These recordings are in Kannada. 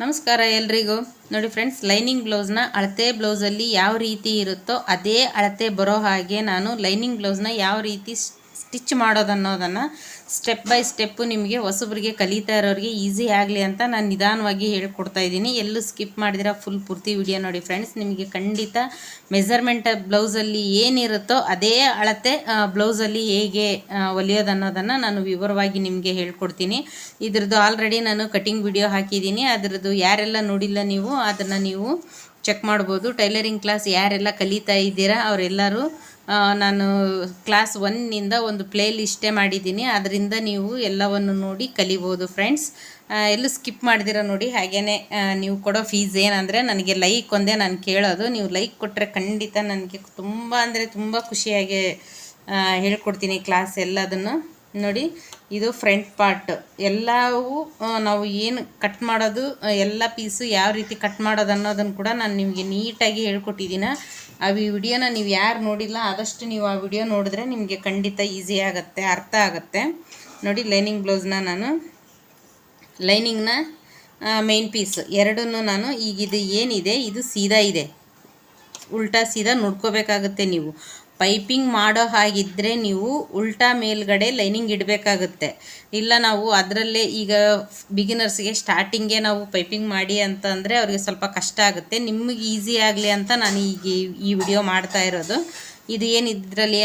ನಮಸ್ಕಾರ ಎಲ್ರಿಗೂ. ನೋಡಿ ಫ್ರೆಂಡ್ಸ್, ಲೈನಿಂಗ್ ಬ್ಲೌಸ್ನ ಅಳತೆ ಬ್ಲೌಸಲ್ಲಿ ಯಾವ ರೀತಿ ಇರುತ್ತೋ ಅದೇ ಅಳತೆ ಬರೋ ಹಾಗೆ ನಾನು ಲೈನಿಂಗ್ ಬ್ಲೌಸ್ನ ಯಾವ ರೀತಿ ಸ್ಟಿಚ್ ಮಾಡೋದನ್ನೋದನ್ನು ಸ್ಟೆಪ್ ಬೈ ಸ್ಟೆಪ್ಪು ನಿಮಗೆ ಹೊಸಬ್ರಿಗೆ ಕಲಿತಾ ಇರೋರಿಗೆ ಈಸಿ ಆಗಲಿ ಅಂತ ನಾನು ನಿಧಾನವಾಗಿ ಹೇಳ್ಕೊಡ್ತಾ ಇದ್ದೀನಿ. ಎಲ್ಲೂ ಸ್ಕಿಪ್ ಮಾಡಿದಿರ ಫುಲ್ ಪೂರ್ತಿ ವಿಡಿಯೋ ನೋಡಿ ಫ್ರೆಂಡ್ಸ್. ನಿಮಗೆ ಖಂಡಿತ ಮೆಜರ್ಮೆಂಟ್ ಬ್ಲೌಸಲ್ಲಿ ಏನಿರುತ್ತೋ ಅದೇ ಅಳತೆ ಬ್ಲೌಸಲ್ಲಿ ಹೇಗೆ ಹೊಲಿಯೋದನ್ನೋದನ್ನು ನಾನು ವಿವರವಾಗಿ ನಿಮಗೆ ಹೇಳ್ಕೊಡ್ತೀನಿ. ಇದ್ರದ್ದು ಆಲ್ರೆಡಿ ನಾನು ಕಟಿಂಗ್ ವಿಡಿಯೋ ಹಾಕಿದ್ದೀನಿ. ಅದರದ್ದು ಯಾರೆಲ್ಲ ನೋಡಿಲ್ಲ ನೀವು ಅದನ್ನು ನೀವು ಚೆಕ್ ಮಾಡ್ಬೋದು. ಟೈಲರಿಂಗ್ ಕ್ಲಾಸ್ ಯಾರೆಲ್ಲ ಕಲಿತಾ ಇದ್ದೀರಾ ಅವರೆಲ್ಲರೂ ನಾನು ಕ್ಲಾಸ್ 1ನಿಂದ ಒಂದು ಪ್ಲೇ ಲಿಸ್ಟೇ ಮಾಡಿದ್ದೀನಿ. ಅದರಿಂದ ನೀವು ಎಲ್ಲವನ್ನು ನೋಡಿ ಕಲಿಬೋದು ಫ್ರೆಂಡ್ಸ್. ಎಲ್ಲೂ ಸ್ಕಿಪ್ ಮಾಡಿದಿರ ನೋಡಿ. ಹಾಗೆಯೇ ನೀವು ಕೊಡೋ ಫೀಸ್ ಏನಂದರೆ, ನನಗೆ ಲೈಕ್ ಒಂದೇ ನಾನು ಕೇಳೋದು. ನೀವು ಲೈಕ್ ಕೊಟ್ಟರೆ ಖಂಡಿತ ನನಗೆ ತುಂಬ ಅಂದರೆ ತುಂಬ ಖುಷಿಯಾಗಿ ಹೇಳ್ಕೊಡ್ತೀನಿ ಕ್ಲಾಸ್ ಎಲ್ಲದನ್ನು. ನೋಡಿ, ಇದು ಫ್ರಂಟ್ ಪಾರ್ಟ್. ಎಲ್ಲವೂ ನಾವು ಏನು ಕಟ್ ಮಾಡೋದು, ಎಲ್ಲ ಪೀಸು ಯಾವ ರೀತಿ ಕಟ್ ಮಾಡೋದು ಅನ್ನೋದನ್ನು ಕೂಡ ನಾನು ನಿಮಗೆ ನೀಟಾಗಿ ಹೇಳ್ಕೊಟ್ಟಿದ್ದೀನಿ. ಆ ವಿಡಿಯೋನ ನೀವು ಯಾರು ನೋಡಿಲ್ಲ ಆದಷ್ಟು ನೀವು ಆ ವಿಡಿಯೋ ನೋಡಿದ್ರೆ ನಿಮಗೆ ಖಂಡಿತ ಈಸಿ ಆಗುತ್ತೆ, ಅರ್ಥ ಆಗುತ್ತೆ. ನೋಡಿ, ಲೈನಿಂಗ್ ಬ್ಲೌಸ್ನ ನಾನು ಲೈನಿಂಗ್ನ ಮೇನ್ ಪೀಸ್ ಎರಡನ್ನೂ ನಾನು ಈಗಿದು ಏನಿದೆ ಇದು ಸೀದಾ ಇದೆ, ಉಲ್ಟಾ ಸೀದಾ ನೋಡ್ಕೋಬೇಕಾಗುತ್ತೆ. ನೀವು ಪೈಪಿಂಗ್ ಮಾಡೋ ಹಾಗಿದ್ದರೆ ನೀವು ಉಲ್ಟಾ ಮೇಲ್ಗಡೆ ಲೈನಿಂಗ್ ಇಡಬೇಕಾಗುತ್ತೆ. ಇಲ್ಲ ನಾವು ಅದರಲ್ಲೇ ಈಗ ಬಿಗಿನರ್ಸ್ಗೆ ಸ್ಟಾರ್ಟಿಂಗೇ ನಾವು ಪೈಪಿಂಗ್ ಮಾಡಿ ಅಂತಂದರೆ ಅವ್ರಿಗೆ ಸ್ವಲ್ಪ ಕಷ್ಟ ಆಗುತ್ತೆ. ನಿಮಗೆ ಈಸಿ ಆಗಲಿ ಅಂತ ನಾನು ಈಗ ಈ ವಿಡಿಯೋ ಮಾಡ್ತಾ ಇರೋದು. ಇದು ಏನು ಇದರಲ್ಲಿ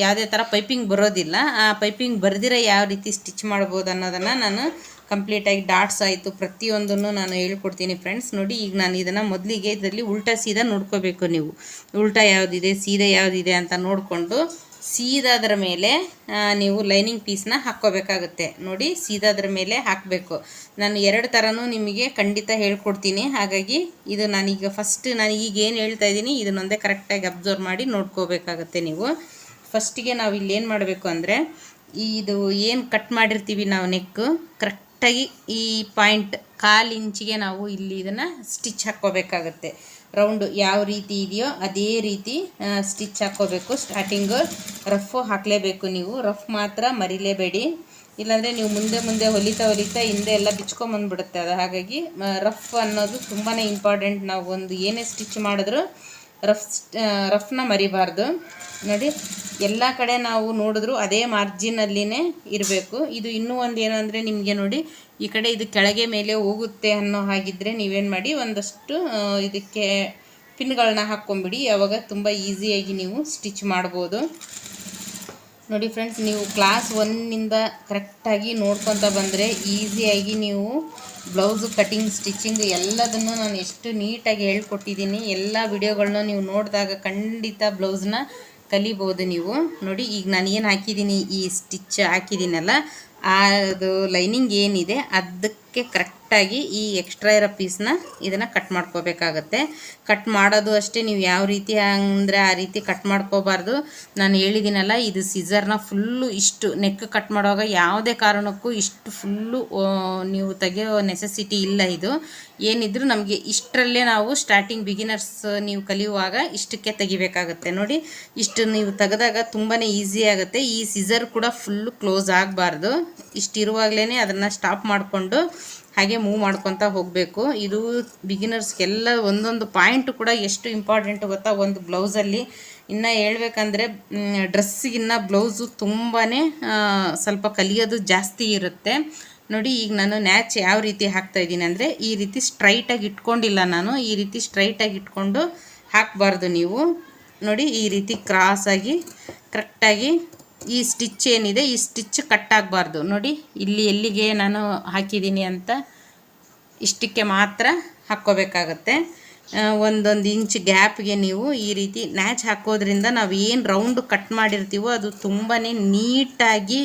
ಯಾವುದೇ ಥರ ಪೈಪಿಂಗ್ ಬರೋದಿಲ್ಲ. ಆ ಪೈಪಿಂಗ್ ಬರ್ದಿರ ಯಾವ ರೀತಿ ಸ್ಟಿಚ್ ಮಾಡ್ಬೋದು ಅನ್ನೋದನ್ನು ನಾನು ಕಂಪ್ಲೀಟಾಗಿ ಡಾಟ್ಸ್ ಆಯಿತು ಪ್ರತಿಯೊಂದನ್ನು ನಾನು ಹೇಳ್ಕೊಡ್ತೀನಿ ಫ್ರೆಂಡ್ಸ್. ನೋಡಿ, ಈಗ ನಾನು ಇದನ್ನು ಮೊದಲಿಗೆ ಇದರಲ್ಲಿ ಉಲ್ಟಾ ಸೀದಾ ನೋಡ್ಕೋಬೇಕು. ನೀವು ಉಲ್ಟಾ ಯಾವುದಿದೆ ಸೀದಾ ಯಾವುದಿದೆ ಅಂತ ನೋಡಿಕೊಂಡು ಸೀದಾದ್ರ ಮೇಲೆ ನೀವು ಲೈನಿಂಗ್ ಪೀಸ್ನ ಹಾಕ್ಕೋಬೇಕಾಗುತ್ತೆ. ನೋಡಿ, ಸೀದಾದ್ರ ಮೇಲೆ ಹಾಕಬೇಕು. ನಾನು ಎರಡು ಥರನೂ ನಿಮಗೆ ಖಂಡಿತ ಹೇಳ್ಕೊಡ್ತೀನಿ. ಹಾಗಾಗಿ ಇದು ನಾನೀಗ ಫಸ್ಟ್ ನಾನು ಈಗ ಏನು ಹೇಳ್ತಾ ಇದ್ದೀನಿ ಇದನ್ನೊಂದೇ ಕರೆಕ್ಟಾಗಿ ಅಬ್ಸರ್ವ್ ಮಾಡಿ ನೋಡ್ಕೋಬೇಕಾಗತ್ತೆ. ನೀವು ಫಸ್ಟಿಗೆ ನಾವು ಇಲ್ಲಿ ಏನು ಮಾಡಬೇಕು ಅಂದರೆ, ಇದು ಏನು ಕಟ್ ಮಾಡಿರ್ತೀವಿ ನಾವು ನೆಕ್ಕು ಕರೆಕ್ಟಾಗಿ ಈ ಪಾಯಿಂಟ್ 1/4 ಇಂಚಿಗೆ ನಾವು ಇಲ್ಲಿ ಇದನ್ನು ಸ್ಟಿಚ್ ಹಾಕ್ಕೋಬೇಕಾಗತ್ತೆ. ರೌಂಡು ಯಾವ ರೀತಿ ಇದೆಯೋ ಅದೇ ರೀತಿ ಸ್ಟಿಚ್ ಹಾಕ್ಕೋಬೇಕು. ಸ್ಟಾರ್ಟಿಂಗು ರಫು ಹಾಕಲೇಬೇಕು. ನೀವು ರಫ್ ಮಾತ್ರ ಮರಿಲೇಬೇಡಿ, ಇಲ್ಲಾಂದರೆ ನೀವು ಮುಂದೆ ಹೊಲಿತಾ ಹಿಂದೆ ಎಲ್ಲ ಬಿಚ್ಕೊಂಬಂದ್ಬಿಡುತ್ತೆ ಅದು. ಹಾಗಾಗಿ ರಫ್ ಅನ್ನೋದು ತುಂಬಾ ಇಂಪಾರ್ಟೆಂಟ್. ನಾವು ಒಂದು ಏನೇ ಸ್ಟಿಚ್ ಮಾಡಿದ್ರೂ ರಫ್ನ ಮರಿಬಾರ್ದು. ನೋಡಿ, ಎಲ್ಲ ಕಡೆ ನಾವು ನೋಡಿದ್ರು ಅದೇ ಮಾರ್ಜಿನಲ್ಲಿನೇ ಇರಬೇಕು. ಇದು ಇನ್ನೂ ಒಂದು ಏನು ಅಂದರೆ, ನಿಮಗೆ ನೋಡಿ ಈ ಕಡೆ ಇದು ಕೆಳಗೆ ಮೇಲೆ ಹೋಗುತ್ತೆ ಅನ್ನೋ ಹಾಗಿದ್ದರೆ ನೀವೇನು ಮಾಡಿ ಒಂದಷ್ಟು ಇದಕ್ಕೆ ಪಿನ್ಗಳನ್ನ ಹಾಕ್ಕೊಂಬಿಡಿ. ಆವಾಗ ತುಂಬ ಈಸಿಯಾಗಿ ನೀವು ಸ್ಟಿಚ್ ಮಾಡ್ಬೋದು. ನೋಡಿ ಫ್ರೆಂಡ್ಸ್, ನೀವು ಕ್ಲಾಸ್ 1ನಿಂದ ಕರೆಕ್ಟಾಗಿ ನೋಡ್ಕೊತ ಬಂದರೆ ಈಸಿಯಾಗಿ ನೀವು ಬ್ಲೌಸು ಕಟಿಂಗ್ ಸ್ಟಿಚಿಂಗ್ ಎಲ್ಲದನ್ನು ನಾನು ಎಷ್ಟು ನೀಟಾಗಿ ಹೇಳ್ಕೊಟ್ಟಿದ್ದೀನಿ. ಎಲ್ಲ ವಿಡಿಯೋಗಳನ್ನ ನೀವು ನೋಡಿದಾಗ ಖಂಡಿತ ಬ್ಲೌಸ್ನ ಕಲಿಬೋದು ನೀವು. ನೋಡಿ, ಈಗ ನಾನು ಏನು ಹಾಕಿದ್ದೀನಿ, ಈ ಸ್ಟಿಚ್ ಹಾಕಿದ್ದೀನಲ್ಲ, ಅದು ಲೈನಿಂಗ್ ಏನಿದೆ ಅದಕ್ಕೆ ಕರೆಕ್ಟಾಗಿ ಈ ಎಕ್ಸ್ಟ್ರಾ ಇರೋ ಪೀಸ್ನ ಇದನ್ನು ಕಟ್ ಮಾಡ್ಕೋಬೇಕಾಗತ್ತೆ. ಕಟ್ ಮಾಡೋದು ಅಷ್ಟೇ, ನೀವು ಯಾವ ರೀತಿ ಅಂದರೆ ಆ ರೀತಿ ಕಟ್ ಮಾಡ್ಕೋಬಾರ್ದು. ನಾನು ಹೇಳಿದ್ದೀನಲ್ಲ, ಇದು ಸಿಸರ್ನ ಫುಲ್ಲು ಇಷ್ಟು ನೆಕ್ ಕಟ್ ಮಾಡುವಾಗ ಯಾವುದೇ ಕಾರಣಕ್ಕೂ ಇಷ್ಟು ಫುಲ್ಲು ನೀವು ತೆಗೆಯೋ ನೆಸೆಸಿಟಿ ಇಲ್ಲ. ಇದು ಏನಿದ್ರು ನಮಗೆ ಇಷ್ಟರಲ್ಲೇ ನಾವು ಸ್ಟಾರ್ಟಿಂಗ್ ಬಿಗಿನರ್ಸ್ ನೀವು ಕಲಿಯುವಾಗ ಇಷ್ಟಕ್ಕೆ ತೆಗಿಬೇಕಾಗತ್ತೆ. ನೋಡಿ, ಇಷ್ಟು ನೀವು ತೆಗೆದಾಗ ತುಂಬಾ ಈಸಿ ಆಗುತ್ತೆ. ಈ ಸಿಸರ್ ಕೂಡ ಫುಲ್ಲು ಕ್ಲೋಸ್ ಆಗಬಾರ್ದು. ಇಷ್ಟಿರುವಾಗಲೇ ಅದನ್ನು ಸ್ಟಾಪ್ ಮಾಡಿಕೊಂಡು ಹಾಗೆ ಮೂವ್ ಮಾಡ್ಕೊತಾ ಹೋಗಬೇಕು. ಇದು ಬಿಗಿನರ್ಸ್ಗೆಲ್ಲ ಒಂದೊಂದು ಪಾಯಿಂಟು ಕೂಡ ಎಷ್ಟು ಇಂಪಾರ್ಟೆಂಟು ಗೊತ್ತಾ ಒಂದು ಬ್ಲೌಸಲ್ಲಿ. ಇನ್ನು ಹೇಳ್ಬೇಕಂದ್ರೆ ಡ್ರೆಸ್ಸಿಗಿನ್ನ ಬ್ಲೌಸು ತುಂಬಾ ಸ್ವಲ್ಪ ಕಲಿಯೋದು ಜಾಸ್ತಿ ಇರುತ್ತೆ. ನೋಡಿ, ಈಗ ನಾನು ನ್ಯಾಚ್ ಯಾವ ರೀತಿ ಹಾಕ್ತಾಯಿದ್ದೀನಿ ಅಂದರೆ, ಈ ರೀತಿ ಸ್ಟ್ರೈಟಾಗಿ ಇಟ್ಕೊಂಡಿಲ್ಲ ನಾನು. ಈ ರೀತಿ ಸ್ಟ್ರೈಟಾಗಿ ಇಟ್ಕೊಂಡು ಹಾಕಬಾರ್ದು ನೀವು. ನೋಡಿ, ಈ ರೀತಿ ಕ್ರಾಸಾಗಿ ಕರೆಕ್ಟಾಗಿ ಈ ಸ್ಟಿಚ್ ಏನಿದೆ ಈ ಸ್ಟಿಚ್ ಕಟ್ ಆಗಬಾರ್ದು. ನೋಡಿ, ಇಲ್ಲಿ ಎಲ್ಲಿಗೆ ನಾನು ಹಾಕಿದ್ದೀನಿ ಅಂತ ಇಷ್ಟಕ್ಕೆ ಮಾತ್ರ ಹಾಕ್ಕೋಬೇಕಾಗತ್ತೆ. ಒಂದೊಂದು ಇಂಚ್ ಗ್ಯಾಪ್ಗೆ ನೀವು ಈ ರೀತಿ ನ್ಯಾಚ್ ಹಾಕೋದ್ರಿಂದ ನಾವು ಏನು ರೌಂಡ್ ಕಟ್ ಮಾಡಿರ್ತೀವೋ ಅದು ತುಂಬಾ ನೀಟಾಗಿ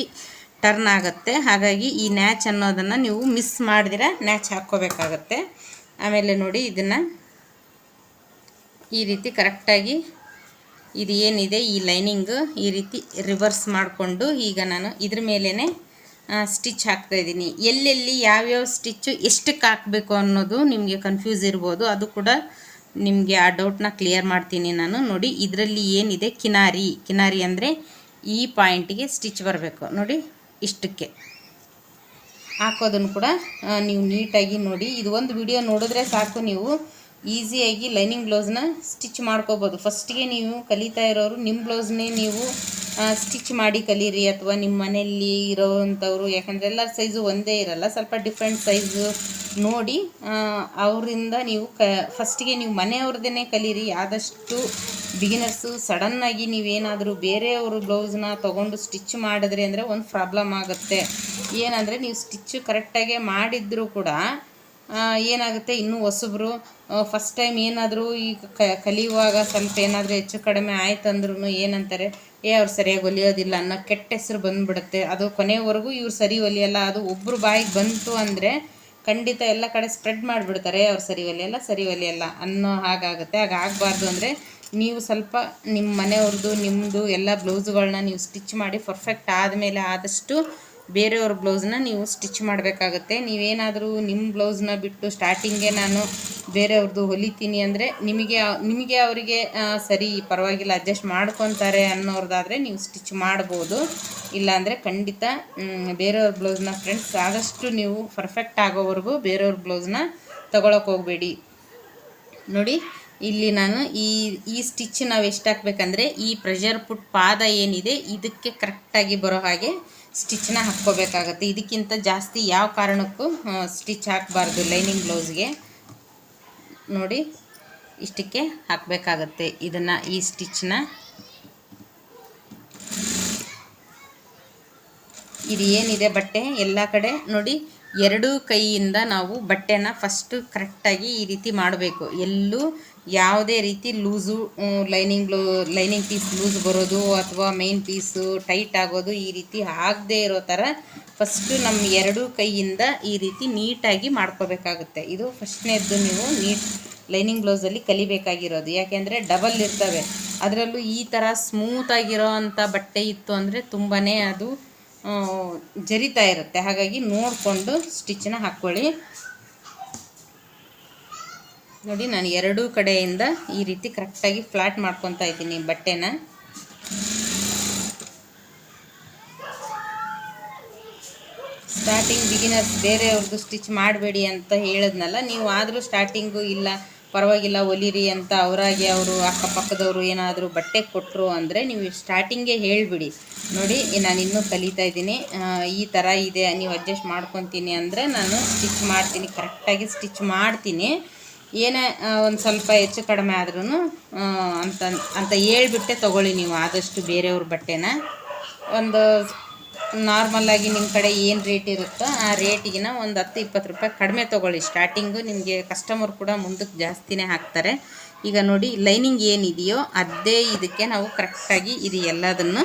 ಟರ್ನ್ ಆಗುತ್ತೆ. ಹಾಗಾಗಿ ಈ ನ್ಯಾಚ್ ಅನ್ನೋದನ್ನು ನೀವು ಮಿಸ್ ಮಾಡಿದಿರ ನ್ಯಾಚ್ ಹಾಕ್ಕೋಬೇಕಾಗತ್ತೆ. ಆಮೇಲೆ ನೋಡಿ, ಇದನ್ನು ಈ ರೀತಿ ಕರೆಕ್ಟಾಗಿ ಇದು ಏನಿದೆ ಈ ಲೈನಿಂಗು ಈ ರೀತಿ ರಿವರ್ಸ್ ಮಾಡಿಕೊಂಡು ಈಗ ನಾನು ಇದ್ರ ಮೇಲೇ ಸ್ಟಿಚ್ ಹಾಕ್ತಾಯಿದ್ದೀನಿ. ಎಲ್ಲೆಲ್ಲಿ ಯಾವ್ಯಾವ ಸ್ಟಿಚ್ಚು ಎಷ್ಟಕ್ಕೆ ಹಾಕಬೇಕು ಅನ್ನೋದು ನಿಮಗೆ ಕನ್ಫ್ಯೂಸ್ ಇರ್ಬೋದು. ಅದು ಕೂಡ ನಿಮಗೆ ಆ ಡೌಟ್ನ ಕ್ಲಿಯರ್ ಮಾಡ್ತೀನಿ ನಾನು. ನೋಡಿ, ಇದರಲ್ಲಿ ಏನಿದೆ ಕಿನಾರಿ ಅಂದರೆ ಈ ಪಾಯಿಂಟಿಗೆ ಸ್ಟಿಚ್ ಬರಬೇಕು. ನೋಡಿ, ಇಷ್ಟಕ್ಕೆ ಹಾಕೋದನ್ನು ಕೂಡ ನೀವು ನೀಟಾಗಿ ನೋಡಿ. ಇದು ಒಂದು ವಿಡಿಯೋ ನೋಡಿದ್ರೆ ಸಾಕು, ನೀವು ಈಸಿಯಾಗಿ ಲೈನಿಂಗ್ ಬ್ಲೌಸ್ನ ಸ್ಟಿಚ್ ಮಾಡ್ಕೋಬೋದು. ಫಸ್ಟಿಗೆ ನೀವು ಕಲಿತಾ ಇರೋರು ನಿಮ್ಮ ಬ್ಲೌಸ್ನೇ ನೀವು ಸ್ಟಿಚ್ ಮಾಡಿ ಕಲೀರಿ, ಅಥವಾ ನಿಮ್ಮ ಮನೆಯಲ್ಲಿ ಇರೋವಂಥವ್ರು, ಯಾಕಂದರೆ ಎಲ್ಲ ಸೈಜು ಒಂದೇ ಇರಲ್ಲ, ಸ್ವಲ್ಪ ಡಿಫ್ರೆಂಟ್ ಸೈಜು ನೋಡಿ ಅವರಿಂದ ನೀವು ಫಸ್ಟಿಗೆ ನೀವು ಮನೆಯವ್ರದ್ದೇ ಕಲೀರಿ. ಆದಷ್ಟು ಬಿಗಿನರ್ಸು ಸಡನ್ನಾಗಿ ನೀವೇನಾದರೂ ಬೇರೆಯವರು ಬ್ಲೌಸ್ನ ತೊಗೊಂಡು ಸ್ಟಿಚ್ ಮಾಡಿದ್ರಿ ಅಂದರೆ ಒಂದು ಪ್ರಾಬ್ಲಮ್ ಆಗುತ್ತೆ. ಏನಂದರೆ ನೀವು ಸ್ಟಿಚ್ಚು ಕರೆಕ್ಟಾಗೆ ಮಾಡಿದ್ರೂ ಕೂಡ ಏನಾಗುತ್ತೆ, ಇನ್ನೂ ಹೊಸಬ್ರು ಫಸ್ಟ್ ಟೈಮ್ ಏನಾದರೂ ಈಗ ಕಲಿಯುವಾಗ ಸ್ವಲ್ಪ ಏನಾದರೂ ಹೆಚ್ಚು ಕಡಿಮೆ ಆಯ್ತು ಅಂದ್ರೂ ಏನಂತಾರೆ, ಅವ್ರು ಸರಿಯಾಗಿ ಹೊಲಿಯೋದಿಲ್ಲ ಅನ್ನೋ ಕೆಟ್ಟ ಹೆಸರು ಬಂದುಬಿಡುತ್ತೆ. ಅದು ಕೊನೆಯವರೆಗೂ ಇವ್ರು ಸರಿ ಹೊಲಿಯಲ್ಲ, ಅದು ಒಬ್ಬರು ಬಾಯಿಗೆ ಬಂತು ಅಂದರೆ ಖಂಡಿತ ಎಲ್ಲ ಕಡೆ ಸ್ಪ್ರೆಡ್ ಮಾಡಿಬಿಡ್ತಾರೆ, ಅವ್ರು ಸರಿ ಹೊಲಿಯಲ್ಲ ಅನ್ನೋ ಹಾಗಾಗುತ್ತೆ. ಹಾಗಾಗಬಾರ್ದು ಅಂದರೆ ನೀವು ಸ್ವಲ್ಪ ನಿಮ್ಮ ಮನೆಯವ್ರದ್ದು ನಿಮ್ಮದು ಎಲ್ಲ ಬ್ಲೌಸ್ಗಳನ್ನ ನೀವು ಸ್ಟಿಚ್ ಮಾಡಿ ಪರ್ಫೆಕ್ಟ್ ಆದಮೇಲೆ ಆದಷ್ಟು ಬೇರೆಯವ್ರ ಬ್ಲೌಸ್ನ ನೀವು ಸ್ಟಿಚ್ ಮಾಡಬೇಕಾಗುತ್ತೆ. ನೀವೇನಾದರೂ ನಿಮ್ಮ ಬ್ಲೌಸ್ನ ಬಿಟ್ಟು ಸ್ಟಾರ್ಟಿಂಗೇ ನಾನು ಬೇರೆಯವ್ರದ್ದು ಹೊಲಿತೀನಿ ಅಂದರೆ ನಿಮಗೆ ಅವರಿಗೆ ಸರಿ ಪರವಾಗಿಲ್ಲ ಅಡ್ಜಸ್ಟ್ ಮಾಡ್ಕೊತಾರೆ ಅನ್ನೋರ್ದಾದರೆ ನೀವು ಸ್ಟಿಚ್ ಮಾಡ್ಬೋದು. ಇಲ್ಲಾಂದರೆ ಖಂಡಿತ ಬೇರೆಯವ್ರ ಬ್ಲೌಸ್ನ ಫ್ರೆಂಡ್ಸ್ ಆದಷ್ಟು ನೀವು ಪರ್ಫೆಕ್ಟ್ ಆಗೋವರೆಗೂ ಬೇರೆಯವ್ರ ಬ್ಲೌಸ್ನ ತೊಗೊಳಕ್ಕೆ ಹೋಗಬೇಡಿ. ನೋಡಿ ಇಲ್ಲಿ ನಾನು ಈ ಸ್ಟಿಚ್ ನಾವು ಎಷ್ಟು ಹಾಕಬೇಕಂದ್ರೆ ಈ ಪ್ರೆಷರ್ ಪುಟ್ ಪಾದ ಏನಿದೆ ಇದಕ್ಕೆ ಕರೆಕ್ಟಾಗಿ ಬರೋ ಹಾಗೆ ಸ್ಟಿಚ್ನ ಹಾಕ್ಕೋಬೇಕಾಗತ್ತೆ. ಇದಕ್ಕಿಂತ ಜಾಸ್ತಿ ಯಾವ ಕಾರಣಕ್ಕೂ ಸ್ಟಿಚ್ ಹಾಕಬಾರ್ದು ಲೈನಿಂಗ್ ಬ್ಲೌಸ್ಗೆ. ನೋಡಿ ಇಷ್ಟಕ್ಕೆ ಹಾಕಬೇಕಾಗತ್ತೆ ಇದನ್ನು, ಈ ಸ್ಟಿಚ್ನ. ಇದು ಏನಿದೆ ಬಟ್ಟೆ ಎಲ್ಲ ಕಡೆ ನೋಡಿ, ಎರಡೂ ಕೈಯಿಂದ ನಾವು ಬಟ್ಟೆನ ಫಸ್ಟು ಕರೆಕ್ಟಾಗಿ ಈ ರೀತಿ ಮಾಡಬೇಕು. ಎಲ್ಲೂ ಯಾವುದೇ ರೀತಿ ಲೂಸು ಲೈನಿಂಗ್ ಪೀಸ್ ಲೂಸ್ ಬರೋದು ಅಥವಾ ಮೇನ್ ಪೀಸು ಟೈಟ್ ಆಗೋದು ಈ ರೀತಿ ಆಗದೇ ಇರೋ ಥರ ಫಸ್ಟು ನಮ್ಮ ಎರಡೂ ಕೈಯಿಂದ ಈ ರೀತಿ ನೀಟಾಗಿ ಮಾಡ್ಕೋಬೇಕಾಗುತ್ತೆ. ಇದು ಫಸ್ಟ್ನೇದ್ದು ನೀವು ಲೈನಿಂಗ್ ಬ್ಲೌಸಲ್ಲಿ ಕಲಿಬೇಕಾಗಿರೋದು. ಯಾಕೆಂದರೆ ಡಬಲ್ ಇರ್ತವೆ, ಅದರಲ್ಲೂ ಈ ಥರ ಸ್ಮೂತಾಗಿರೋ ಅಂಥ ಬಟ್ಟೆ ಇತ್ತು ಅಂದರೆ ತುಂಬಾ ಅದು ಜರಿತಾ ಇರುತ್ತೆ. ಹಾಗಾಗಿ ನೋಡಿಕೊಂಡು ಸ್ಟಿಚ್ನ ಹಾಕ್ಕೊಳ್ಳಿ. ನೋಡಿ ನಾನು ಎರಡೂ ಕಡೆಯಿಂದ ಈ ರೀತಿ ಕರೆಕ್ಟಾಗಿ ಫ್ಲಾಟ್ ಮಾಡ್ಕೊತಾ ಇದ್ದೀನಿ ಬಟ್ಟೆನ. ಸ್ಟಾರ್ಟಿಂಗ್ ಬಿಗಿನರ್ಸ್ ಬೇರೆಯವ್ರದ್ದು ಸ್ಟಿಚ್ ಮಾಡಬೇಡಿ ಅಂತ ಹೇಳಿದ್ನಲ್ಲ, ನೀವು ಆದರೂ ಸ್ಟಾರ್ಟಿಂಗು ಇಲ್ಲ ಪರವಾಗಿಲ್ಲ ಹೊಲಿರಿ ಅಂತ ಅವರಾಗಿ ಅವರು ಅಕ್ಕಪಕ್ಕದವರು ಏನಾದರೂ ಬಟ್ಟೆ ಕೊಟ್ಟರು ಅಂದರೆ ನೀವು ಸ್ಟಾರ್ಟಿಂಗೇ ಹೇಳಿಬಿಡಿ, ನೋಡಿ ನಾನು ಇನ್ನೂ ಕಲಿತಾ ಇದ್ದೀನಿ, ಈ ಥರ ಇದೆ, ನೀವು ಅಡ್ಜಸ್ಟ್ ಮಾಡ್ಕೊತೀನಿ ಅಂದರೆ ನಾನು ಸ್ಟಿಚ್ ಮಾಡ್ತೀನಿ, ಕರೆಕ್ಟಾಗಿ ಸ್ಟಿಚ್ ಮಾಡ್ತೀನಿ, ಏನೇ ಒಂದು ಸ್ವಲ್ಪ ಹೆಚ್ಚು ಕಡಿಮೆ ಆದ್ರೂ ಅಂತ ಹೇಳ್ಬಿಟ್ಟೆ ತೊಗೊಳ್ಳಿ ನೀವು ಆದಷ್ಟು ಬೇರೆಯವ್ರ ಬಟ್ಟೆನ. ಒಂದು ನಾರ್ಮಲಾಗಿ ನಿಮ್ಮ ಕಡೆ ಏನು ರೇಟ್ ಇರುತ್ತೋ ಆ ರೇಟಿಗಿನ ಒಂದು 10-20 ರೂಪಾಯಿ ಕಡಿಮೆ ತೊಗೊಳ್ಳಿ ಸ್ಟಾರ್ಟಿಂಗು. ನಿಮಗೆ ಕಸ್ಟಮರ್ ಕೂಡ ಮುಂದಕ್ಕೆ ಜಾಸ್ತಿನೇ ಹಾಕ್ತಾರೆ. ಈಗ ನೋಡಿ ಲೈನಿಂಗ್ ಏನಿದೆಯೋ ಅದೇ ಇದಕ್ಕೆ ನಾವು ಕರೆಕ್ಟಾಗಿ ಇದು ಎಲ್ಲದನ್ನು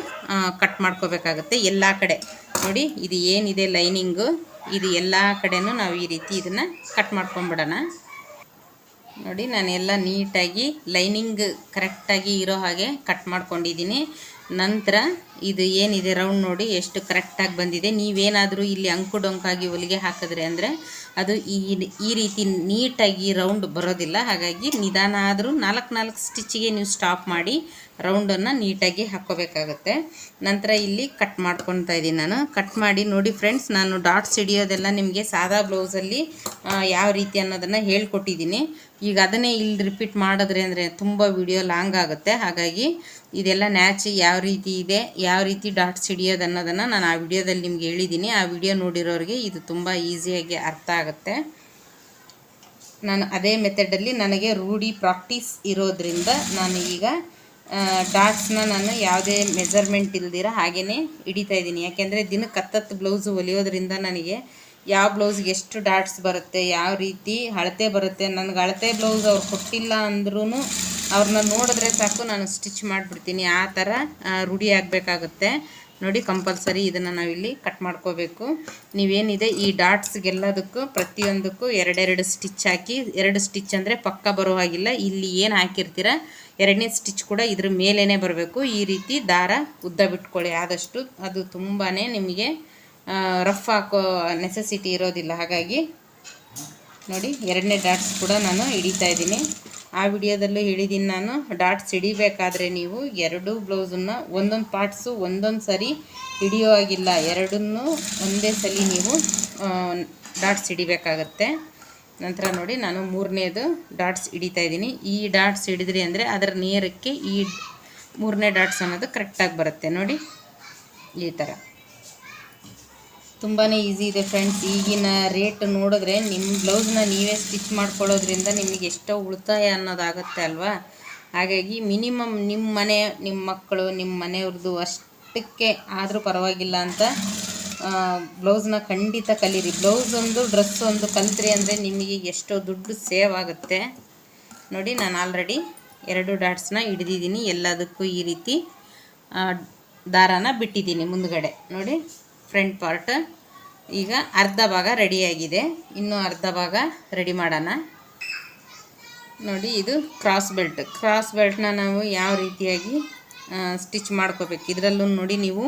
ಕಟ್ ಮಾಡ್ಕೋಬೇಕಾಗುತ್ತೆ ಎಲ್ಲ ಕಡೆ. ನೋಡಿ ಇದು ಏನಿದೆ ಲೈನಿಂಗು ಇದು ಎಲ್ಲ ಕಡೆನೂ ನಾವು ಈ ರೀತಿ ಇದನ್ನು ಕಟ್ ಮಾಡ್ಕೊಂಬಿಡೋಣ. ನೋಡಿ ನಾನು ಎಲ್ಲ ನೀಟಾಗಿ ಲೈನಿಂಗ್ ಕರೆಕ್ಟಾಗಿ ಇರೋ ಹಾಗೆ ಕಟ್ ಮಾಡ್ಕೊಂಡಿದ್ದೀನಿ. ನಂತರ ಇದು ಏನಿದೆ ರೌಂಡ್ ನೋಡಿ ಎಷ್ಟು ಕರೆಕ್ಟಾಗಿ ಬಂದಿದೆ. ನೀವೇನಾದರೂ ಇಲ್ಲಿ ಅಂಕು ಡೊಂಕಾಗಿ ಹೊಲಿಗೆ ಹಾಕಿದ್ರೆ ಅಂದರೆ ಅದು ಈ ರೀತಿ ನೀಟಾಗಿ ರೌಂಡ್ ಬರೋದಿಲ್ಲ. ಹಾಗಾಗಿ ನಿಧಾನ ಆದರೂ 4 ಸ್ಟಿಚ್ಚಿಗೆ ನೀವು ಸ್ಟಾಪ್ ಮಾಡಿ ರೌಂಡನ್ನು ನೀಟಾಗಿ ಹಾಕ್ಕೋಬೇಕಾಗತ್ತೆ. ನಂತರ ಇಲ್ಲಿ ಕಟ್ ಮಾಡ್ಕೊತಾ ಇದ್ದೀನಿ ನಾನು. ಕಟ್ ಮಾಡಿ ನೋಡಿ ಫ್ರೆಂಡ್ಸ್, ನಾನು ಡಾಟ್ಸ್ ಹಿಡಿಯೋದೆಲ್ಲ ನಿಮಗೆ ಸಾದಾ ಬ್ಲೌಸಲ್ಲಿ ಯಾವ ರೀತಿ ಅನ್ನೋದನ್ನು ಹೇಳ್ಕೊಟ್ಟಿದ್ದೀನಿ. ಈಗ ಅದನ್ನೇ ಇಲ್ಲಿ ರಿಪೀಟ್ ಮಾಡಿದ್ರೆ ಅಂದರೆ ತುಂಬ ವಿಡಿಯೋ ಲಾಂಗ್ ಆಗುತ್ತೆ. ಹಾಗಾಗಿ ಇದೆಲ್ಲ ಯಾವ ರೀತಿ ಇದೆ, ಯಾವ ರೀತಿ ಡಾಟ್ಸ್ ಹಿಡಿಯೋದು ಅನ್ನೋದನ್ನು ನಾನು ಆ ವಿಡಿಯೋದಲ್ಲಿ ನಿಮ್ಗೆ ಹೇಳಿದ್ದೀನಿ. ಆ ವಿಡಿಯೋ ನೋಡಿರೋರಿಗೆ ಇದು ತುಂಬ ಈಸಿಯಾಗಿ ಅರ್ಥ ಆಗುತ್ತೆ. ನಾನು ಅದೇ ಮೆಥಡಲ್ಲಿ ನನಗೆ ರೂಢಿ ಪ್ರಾಕ್ಟೀಸ್ ಇರೋದ್ರಿಂದ ನಾನು ಈಗ ಡಾಟ್ಸ್ನ ನಾನು ಯಾವುದೇ ಮೆಜರ್ಮೆಂಟ್ ಇಲ್ದಿರ ಹಾಗೆಯೇ ಹಿಡಿತಾ ಇದ್ದೀನಿ. ಯಾಕೆಂದರೆ ದಿನಕ್ಕೆ 10 ಬ್ಲೌಸು ಹೊಲಿಯೋದ್ರಿಂದ ನನಗೆ ಯಾವ ಬ್ಲೌಸ್ಗೆ ಎಷ್ಟು ಡಾಟ್ಸ್ ಬರುತ್ತೆ, ಯಾವ ರೀತಿ ಅಳತೆ ಬರುತ್ತೆ, ನನಗೆ ಅಳತೆ ಬ್ಲೌಸ್ ಅವ್ರು ಕೊಟ್ಟಿಲ್ಲ ಅಂದ್ರೂ ಅವ್ರನ್ನ ನೋಡಿದ್ರೆ ಸಾಕು ನಾನು ಸ್ಟಿಚ್ ಮಾಡಿಬಿಡ್ತೀನಿ. ಆ ಥರ ರೂಢಿ ಆಗಬೇಕಾಗುತ್ತೆ. ನೋಡಿ ಕಂಪಲ್ಸರಿ ಇದನ್ನು ನಾವಿಲ್ಲಿ ಕಟ್ ಮಾಡ್ಕೋಬೇಕು. ನೀವೇನಿದೆ ಈ ಡಾಟ್ಸ್ಗೆಲ್ಲದಕ್ಕೂ ಪ್ರತಿಯೊಂದಕ್ಕೂ 2 ಸ್ಟಿಚ್ ಹಾಕಿ, 2 ಸ್ಟಿಚ್ ಅಂದರೆ ಪಕ್ಕ ಬರೋ ಹಾಗಿಲ್ಲ. ಇಲ್ಲಿ ಏನು ಹಾಕಿರ್ತೀರ 2ನೇ ಸ್ಟಿಚ್ ಕೂಡ ಇದ್ರ ಮೇಲೇ ಬರಬೇಕು. ಈ ರೀತಿ ದಾರ ಉದ್ದ ಬಿಟ್ಕೊಳ್ಳಿ ಆದಷ್ಟು. ಅದು ತುಂಬಾ ನಿಮಗೆ ರಫ್ ಹಾಕೋ ನೆಸೆಸಿಟಿ ಇರೋದಿಲ್ಲ. ಹಾಗಾಗಿ ನೋಡಿ 2ನೇ ಡಾಟ್ಸ್ ಕೂಡ ನಾನು ಹಿಡಿತಾ ಇದ್ದೀನಿ. ಆ ವಿಡಿಯೋದಲ್ಲೂ ಹೇಳಿದ್ದೀನಿ ನಾನು, ಡಾಟ್ಸ್ ಹಿಡಿಬೇಕಾದ್ರೆ ನೀವು 2 ಬ್ಲೌಸನ್ನು ಒಂದೊಂದು ಪಾರ್ಟ್ಸು ಒಂದೊಂದು ಸರಿ ಹಿಡಿಯೋ ಆಗಿಲ್ಲ, ಎರಡನ್ನೂ ಒಂದೇ ಸಲ ನೀವು ಡಾಟ್ಸ್ ಹಿಡಿಬೇಕಾಗತ್ತೆ. ನಂತರ ನೋಡಿ ನಾನು ಮೂರನೇದು ಡಾಟ್ಸ್ ಹಿಡಿತಾ ಇದ್ದೀನಿ. ಈ ಡಾಟ್ಸ್ ಹಿಡಿದ್ರಿ ಅಂದರೆ ಅದರ ನೇರಕ್ಕೆ ಈ ಮೂರನೇ ಡಾಟ್ಸ್ ಅನ್ನೋದು ಕರೆಕ್ಟಾಗಿ ಬರುತ್ತೆ ನೋಡಿ. ಈ ಥರ ತುಂಬಾ ಈಸಿ ಇದೆ ಫ್ರೆಂಡ್ಸ್. ಈಗಿನ ರೇಟ್ ನೋಡಿದ್ರೆ ನಿಮ್ಮ ಬ್ಲೌಸ್ನ ನೀವೇ ಸ್ಟಿಚ್ ಮಾಡ್ಕೊಳ್ಳೋದ್ರಿಂದ ನಿಮಗೆ ಎಷ್ಟೋ ಉಳಿತಾಯ ಅನ್ನೋದಾಗುತ್ತೆ ಅಲ್ವಾ. ಹಾಗಾಗಿ ಮಿನಿಮಮ್ ನಿಮ್ಮ ಮನೆ, ನಿಮ್ಮ ಮಕ್ಕಳು, ನಿಮ್ಮ ಮನೆಯವ್ರದ್ದು ಅಷ್ಟಕ್ಕೆ ಆದರೂ ಪರವಾಗಿಲ್ಲ ಅಂತ ಬ್ಲೌಸ್ನ ಖಂಡಿತ ಕಲೀರಿ. ಬ್ಲೌಸ್ ಒಂದು ಡ್ರೆಸ್ ಒಂದು ಕಲಿತ್ರಿ ಅಂದರೆ ನಿಮಗೆ ಎಷ್ಟೋ ದುಡ್ಡು ಸೇವ್ ಆಗುತ್ತೆ ನೋಡಿ. ನಾನು ಆಲ್ರೆಡಿ 2 ಡಾಟ್ಸ್ನ ಹಿಡಿದಿದ್ದೀನಿ. ಎಲ್ಲದಕ್ಕೂ ಈ ರೀತಿ ದಾರಾನ ಬಿಟ್ಟಿದ್ದೀನಿ ಮುಂದ್ಗಡೆ ನೋಡಿ, ಫ್ರಂಟ್ ಪಾರ್ಟ್. ಈಗ ಅರ್ಧ ಭಾಗ ರೆಡಿಯಾಗಿದೆ, ಇನ್ನೂ ಅರ್ಧ ಭಾಗ ರೆಡಿ ಮಾಡೋಣ ನೋಡಿ. ಇದು ಕ್ರಾಸ್ ಬೆಲ್ಟ್ನ ನಾವು ಯಾವ ರೀತಿಯಾಗಿ ಸ್ಟಿಚ್ ಮಾಡ್ಕೋಬೇಕು, ಇದರಲ್ಲೂ ನೋಡಿ ನೀವು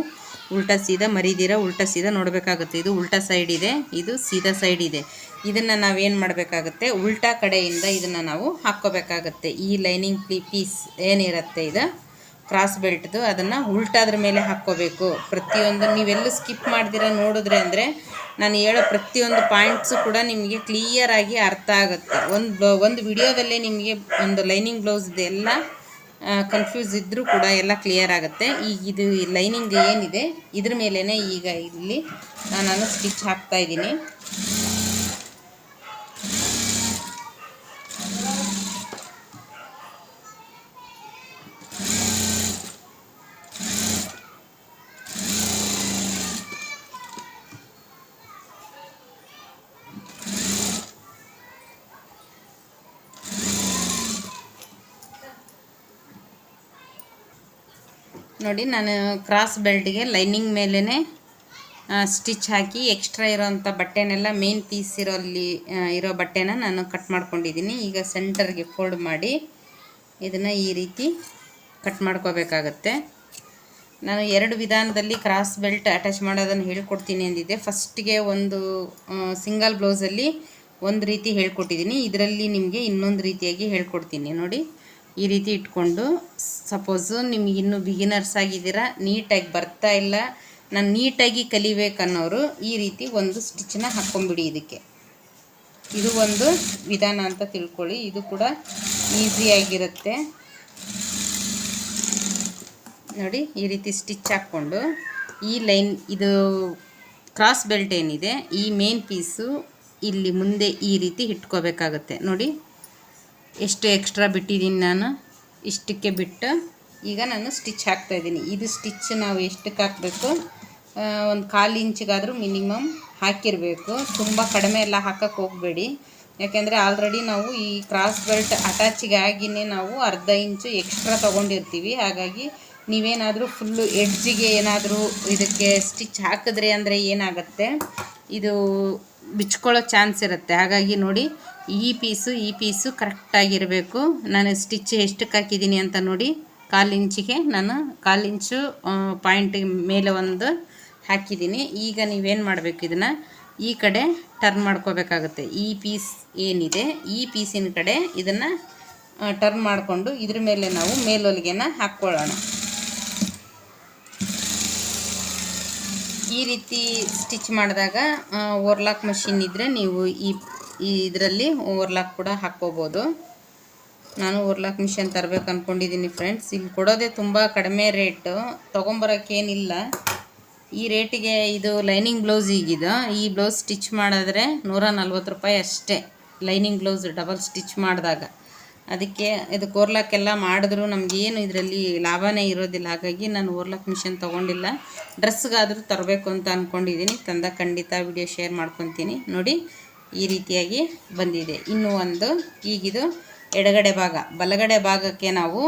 ಉಲ್ಟಾ ಸೀದಾ ಮರಿದಿರ ಉಲ್ಟಾ ಸೀದಾ ನೋಡಬೇಕಾಗುತ್ತೆ. ಇದು ಉಲ್ಟಾ ಸೈಡ್ ಇದೆ, ಇದು ಸೀದಾ ಸೈಡ್ ಇದೆ. ಇದನ್ನು ನಾವೇನು ಮಾಡಬೇಕಾಗುತ್ತೆ, ಉಲ್ಟಾ ಕಡೆಯಿಂದ ಇದನ್ನು ನಾವು ಹಾಕ್ಕೋಬೇಕಾಗತ್ತೆ. ಈ ಲೈನಿಂಗ್ ಪೀಸ್ ಏನಿರುತ್ತೆ ಇದು ಕ್ರಾಸ್ ಬೆಲ್ಟ್ದು, ಅದನ್ನು ಉಲ್ಟಾದ್ರ ಮೇಲೆ ಹಾಕ್ಕೋಬೇಕು. ಪ್ರತಿಯೊಂದು ನೀವೆಲ್ಲೂ ಸ್ಕಿಪ್ ಮಾಡ್ದಿರ ನೋಡಿದ್ರೆ ಅಂದರೆ ನಾನು ಹೇಳೋ ಪ್ರತಿಯೊಂದು ಪಾಯಿಂಟ್ಸು ಕೂಡ ನಿಮಗೆ ಕ್ಲಿಯರಾಗಿ ಅರ್ಥ ಆಗುತ್ತೆ. ಒಂದು ವಿಡಿಯೋದಲ್ಲೇ ನಿಮಗೆ ಒಂದು ಲೈನಿಂಗ್ ಬ್ಲೌಸ್ದು ಎಲ್ಲ ಕನ್ಫ್ಯೂಸ್ ಇದ್ದರೂ ಕೂಡ ಎಲ್ಲ ಕ್ಲಿಯರ್ ಆಗುತ್ತೆ. ಈಗ ಇದು ಲೈನಿಂಗ್ ಏನಿದೆ ಇದ್ರ ಮೇಲೇ ಈಗ ಇಲ್ಲಿ ನಾನು ಸ್ಟಿಚ್ ಹಾಕ್ತಾಯಿದ್ದೀನಿ. ನೋಡಿ ನಾನು ಕ್ರಾಸ್ ಬೆಲ್ಟ್ಗೆ ಲೈನಿಂಗ್ ಮೇಲೇ ಸ್ಟಿಚ್ ಹಾಕಿ ಎಕ್ಸ್ಟ್ರಾ ಇರೋವಂಥ ಬಟ್ಟೆನೆಲ್ಲ ಮೇನ್ ಪೀಸ್ ಇರೋ ಬಟ್ಟೆನ ನಾನು ಕಟ್ ಮಾಡ್ಕೊಂಡಿದ್ದೀನಿ. ಈಗ ಸೆಂಟರ್ಗೆ ಫೋಲ್ಡ್ ಮಾಡಿ ಇದನ್ನು ಈ ರೀತಿ ಕಟ್ ಮಾಡ್ಕೋಬೇಕಾಗತ್ತೆ. ನಾನು 2 ವಿಧಾನದಲ್ಲಿ ಕ್ರಾಸ್ ಬೆಲ್ಟ್ ಅಟ್ಯಾಚ್ ಮಾಡೋದನ್ನು ಹೇಳ್ಕೊಡ್ತೀನಿ ಅಂದಿದ್ದೆ. ಫಸ್ಟಿಗೆ ಒಂದು ಸಿಂಗಲ್ ಬ್ಲೌಸಲ್ಲಿ ಒಂದು ರೀತಿ ಹೇಳ್ಕೊಟ್ಟಿದ್ದೀನಿ, ಇದರಲ್ಲಿ ನಿಮಗೆ ಇನ್ನೊಂದು ರೀತಿಯಾಗಿ ಹೇಳ್ಕೊಡ್ತೀನಿ ನೋಡಿ. ಈ ರೀತಿ ಇಟ್ಕೊಂಡು, ಸಪೋಸು ನಿಮಗೆ ಇನ್ನೂ ಬಿಗಿನರ್ಸ್ ಆಗಿದ್ದೀರಾ, ನೀಟಾಗಿ ಬರ್ತಾ ಇಲ್ಲ, ನಾನು ನೀಟಾಗಿ ಕಲಿಬೇಕನ್ನೋರು ಈ ರೀತಿ ಒಂದು ಸ್ಟಿಚ್ಚನ್ನ ಹಾಕ್ಕೊಂಬಿಡಿ. ಇದು ಒಂದು ವಿಧಾನ ಅಂತ ತಿಳ್ಕೊಳ್ಳಿ. ಇದು ಕೂಡ ಈಸಿಯಾಗಿರುತ್ತೆ ನೋಡಿ. ಈ ರೀತಿ ಸ್ಟಿಚ್ ಹಾಕ್ಕೊಂಡು ಈ ಲೈನ್, ಇದು ಕ್ರಾಸ್ ಬೆಲ್ಟ್ ಏನಿದೆ ಈ ಮೇನ್ ಪೀಸು ಇಲ್ಲಿ ಮುಂದೆ ಈ ರೀತಿ ಇಟ್ಕೋಬೇಕಾಗತ್ತೆ ನೋಡಿ. ಎಷ್ಟು ಎಕ್ಸ್ಟ್ರಾ ಬಿಟ್ಟಿದ್ದೀನಿ ನಾನು, ಇಷ್ಟಕ್ಕೆ ಬಿಟ್ಟು ಈಗ ನಾನು ಸ್ಟಿಚ್ ಹಾಕ್ತಾಯಿದ್ದೀನಿ. ಇದು ಸ್ಟಿಚ್ ನಾವು ಎಷ್ಟಕ್ಕೆ ಹಾಕಬೇಕು, ಒಂದು 1/4 ಇಂಚಿಗಾದರೂ ಮಿನಿಮಮ್ ಹಾಕಿರಬೇಕು. ತುಂಬ ಕಡಿಮೆ ಎಲ್ಲ ಹಾಕಕ್ಕೆ ಹೋಗಬೇಡಿ, ಯಾಕೆಂದರೆ ಆಲ್ರೆಡಿ ನಾವು ಈ ಕ್ರಾಸ್ ಬೆಲ್ಟ್ ಅಟ್ಯಾಚಿಗೆ ಆಗಿಯೇ ನಾವು ಅರ್ಧ ಇಂಚು ಎಕ್ಸ್ಟ್ರಾ ತೊಗೊಂಡಿರ್ತೀವಿ. ಹಾಗಾಗಿ ನೀವೇನಾದರೂ ಫುಲ್ಲು ಎಡ್ಜಿಗೆ ಏನಾದರೂ ಇದಕ್ಕೆ ಸ್ಟಿಚ್ ಹಾಕಿದ್ರಿ ಅಂದರೆ ಏನಾಗುತ್ತೆ, ಇದು ಬಿಚ್ಕೊಳ್ಳೋ ಚಾನ್ಸ್ ಇರುತ್ತೆ. ಹಾಗಾಗಿ ನೋಡಿ ಈ ಪೀಸು ಕರೆಕ್ಟಾಗಿರಬೇಕು. ನಾನು ಸ್ಟಿಚ್ ಎಷ್ಟಕ್ಕೆ ಹಾಕಿದ್ದೀನಿ ಅಂತ ನೋಡಿ, 1/4 ಇಂಚಿಗೆ ನಾನು 1/4 ಇಂಚು ಪಾಯಿಂಟ್ ಮೇಲೆ ಒಂದು ಹಾಕಿದ್ದೀನಿ. ಈಗ ನೀವೇನು ಮಾಡಬೇಕು, ಇದನ್ನು ಈ ಕಡೆ ಟರ್ನ್ ಮಾಡ್ಕೋಬೇಕಾಗುತ್ತೆ. ಈ ಪೀಸ್ ಏನಿದೆ ಈ ಪೀಸಿನ ಕಡೆ ಇದನ್ನು ಟರ್ನ್ ಮಾಡಿಕೊಂಡು ಇದ್ರ ಮೇಲೆ ನಾವು ಮೇಲೊಲಿಗೆನ ಹಾಕ್ಕೊಳ್ಳೋಣ. ಈ ರೀತಿ ಸ್ಟಿಚ್ ಮಾಡಿದಾಗ ಓವರ್ಲಾಕ್ ಮಷಿನ್ ಇದ್ದರೆ ನೀವು ಇದರಲ್ಲಿ ಓವರ್ಲಾಕ್ ಕೂಡ ಹಾಕ್ಕೋಬೋದು. ನಾನು ಓವರ್ಲಾಕ್ ಮಿಷನ್ ತರಬೇಕು ಅಂದ್ಕೊಂಡಿದ್ದೀನಿ ಫ್ರೆಂಡ್ಸ್. ಇಲ್ಲಿ ಕೊಡೋದೇ ತುಂಬ ಕಡಿಮೆ ರೇಟು, ತೊಗೊಂಬರೋಕ್ಕೇನಿಲ್ಲ. ಈ ರೇಟಿಗೆ ಇದು ಲೈನಿಂಗ್ ಬ್ಲೌಸ್ ಈಗಿದೆ. ಈ ಬ್ಲೌಸ್ ಸ್ಟಿಚ್ ಮಾಡಿದ್ರೆ 140 ರೂಪಾಯಿ ಅಷ್ಟೇ, ಲೈನಿಂಗ್ ಬ್ಲೌಸ್ ಡಬಲ್ ಸ್ಟಿಚ್ ಮಾಡಿದಾಗ. ಅದಕ್ಕೆ ಇದಕ್ಕೆ ಓವರ್ಲಾಕ್ ಎಲ್ಲ ಮಾಡಿದ್ರು ನಮಗೇನು ಇದರಲ್ಲಿ ಲಾಭನೇ ಇರೋದಿಲ್ಲ. ಹಾಗಾಗಿ ನಾನು ಓವರ್ಲಾಕ್ ಮಿಷನ್ ತೊಗೊಂಡಿಲ್ಲ. ಡ್ರೆಸ್ಗಾದರೂ ತರಬೇಕು ಅಂತ ಅಂದ್ಕೊಂಡಿದ್ದೀನಿ. ತಂದ ಖಂಡಿತ ವಿಡಿಯೋ ಶೇರ್ ಮಾಡ್ಕೊತೀನಿ ನೋಡಿ. ಈ ರೀತಿಯಾಗಿ ಬಂದಿದೆ. ಇನ್ನೂ ಒಂದು, ಈಗಿದು ಎಡಗಡೆ ಭಾಗ, ಬಲಗಡೆ ಭಾಗಕ್ಕೆ ನಾವು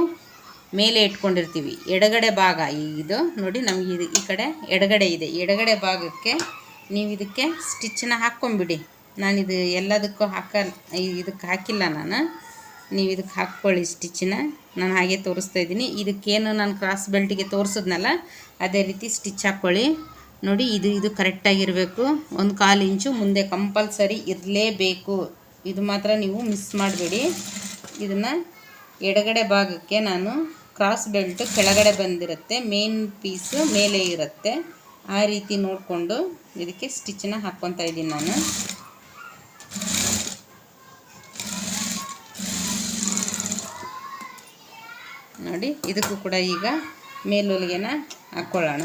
ಮೇಲೆ ಇಟ್ಕೊಂಡಿರ್ತೀವಿ. ಎಡಗಡೆ ಭಾಗ ಈಗಿದು ನೋಡಿ, ನಮಗೆ ಈ ಕಡೆ ಎಡಗಡೆ ಇದೆ. ಎಡಗಡೆ ಭಾಗಕ್ಕೆ ನೀವು ಇದಕ್ಕೆ ಸ್ಟಿಚ್ಚನ್ನ ಹಾಕ್ಕೊಂಬಿಡಿ. ನಾನಿದು ಎಲ್ಲದಕ್ಕೂ ಇದಕ್ಕೆ ಹಾಕಿಲ್ಲ ನಾನು, ನೀವು ಇದಕ್ಕೆ ಹಾಕ್ಕೊಳ್ಳಿ ಸ್ಟಿಚ್ಚನ್ನ. ನಾನು ಹಾಗೆ ತೋರಿಸ್ತಾ ಇದ್ದೀನಿ. ಇದಕ್ಕೇನು ನಾನು ಕ್ರಾಸ್ ಬೆಲ್ಟಿಗೆ ತೋರಿಸಿದ್ನಲ್ಲ ಅದೇ ರೀತಿ ಸ್ಟಿಚ್ ಹಾಕ್ಕೊಳ್ಳಿ ನೋಡಿ. ಇದು ಕರೆಕ್ಟಾಗಿರಬೇಕು. 1/4 ಇಂಚು ಮುಂದೆ ಕಂಪಲ್ಸರಿ ಇರಲೇಬೇಕು. ಇದು ಮಾತ್ರ ನೀವು ಮಿಸ್ ಮಾಡಬೇಡಿ. ಇದನ್ನು ಎಡಗಡೆ ಭಾಗಕ್ಕೆ ನಾನು ಕ್ರಾಸ್ ಬೆಲ್ಟ್ ಕೆಳಗಡೆ ಬಂದಿರುತ್ತೆ, ಮೇನ್ ಪೀಸು ಮೇಲೆ ಇರುತ್ತೆ. ಆ ರೀತಿ ನೋಡಿಕೊಂಡು ಇದಕ್ಕೆ ಸ್ಟಿಚ್ಚನ್ನ ಹಾಕ್ಕೊತಾ ಇದ್ದೀನಿ ನಾನು. ನೋಡಿ, ಇದಕ್ಕೂ ಕೂಡ ಈಗ ಮೇಲ್ಹೊಲಿಗೆನ ಹಾಕ್ಕೊಳ್ಳೋಣ.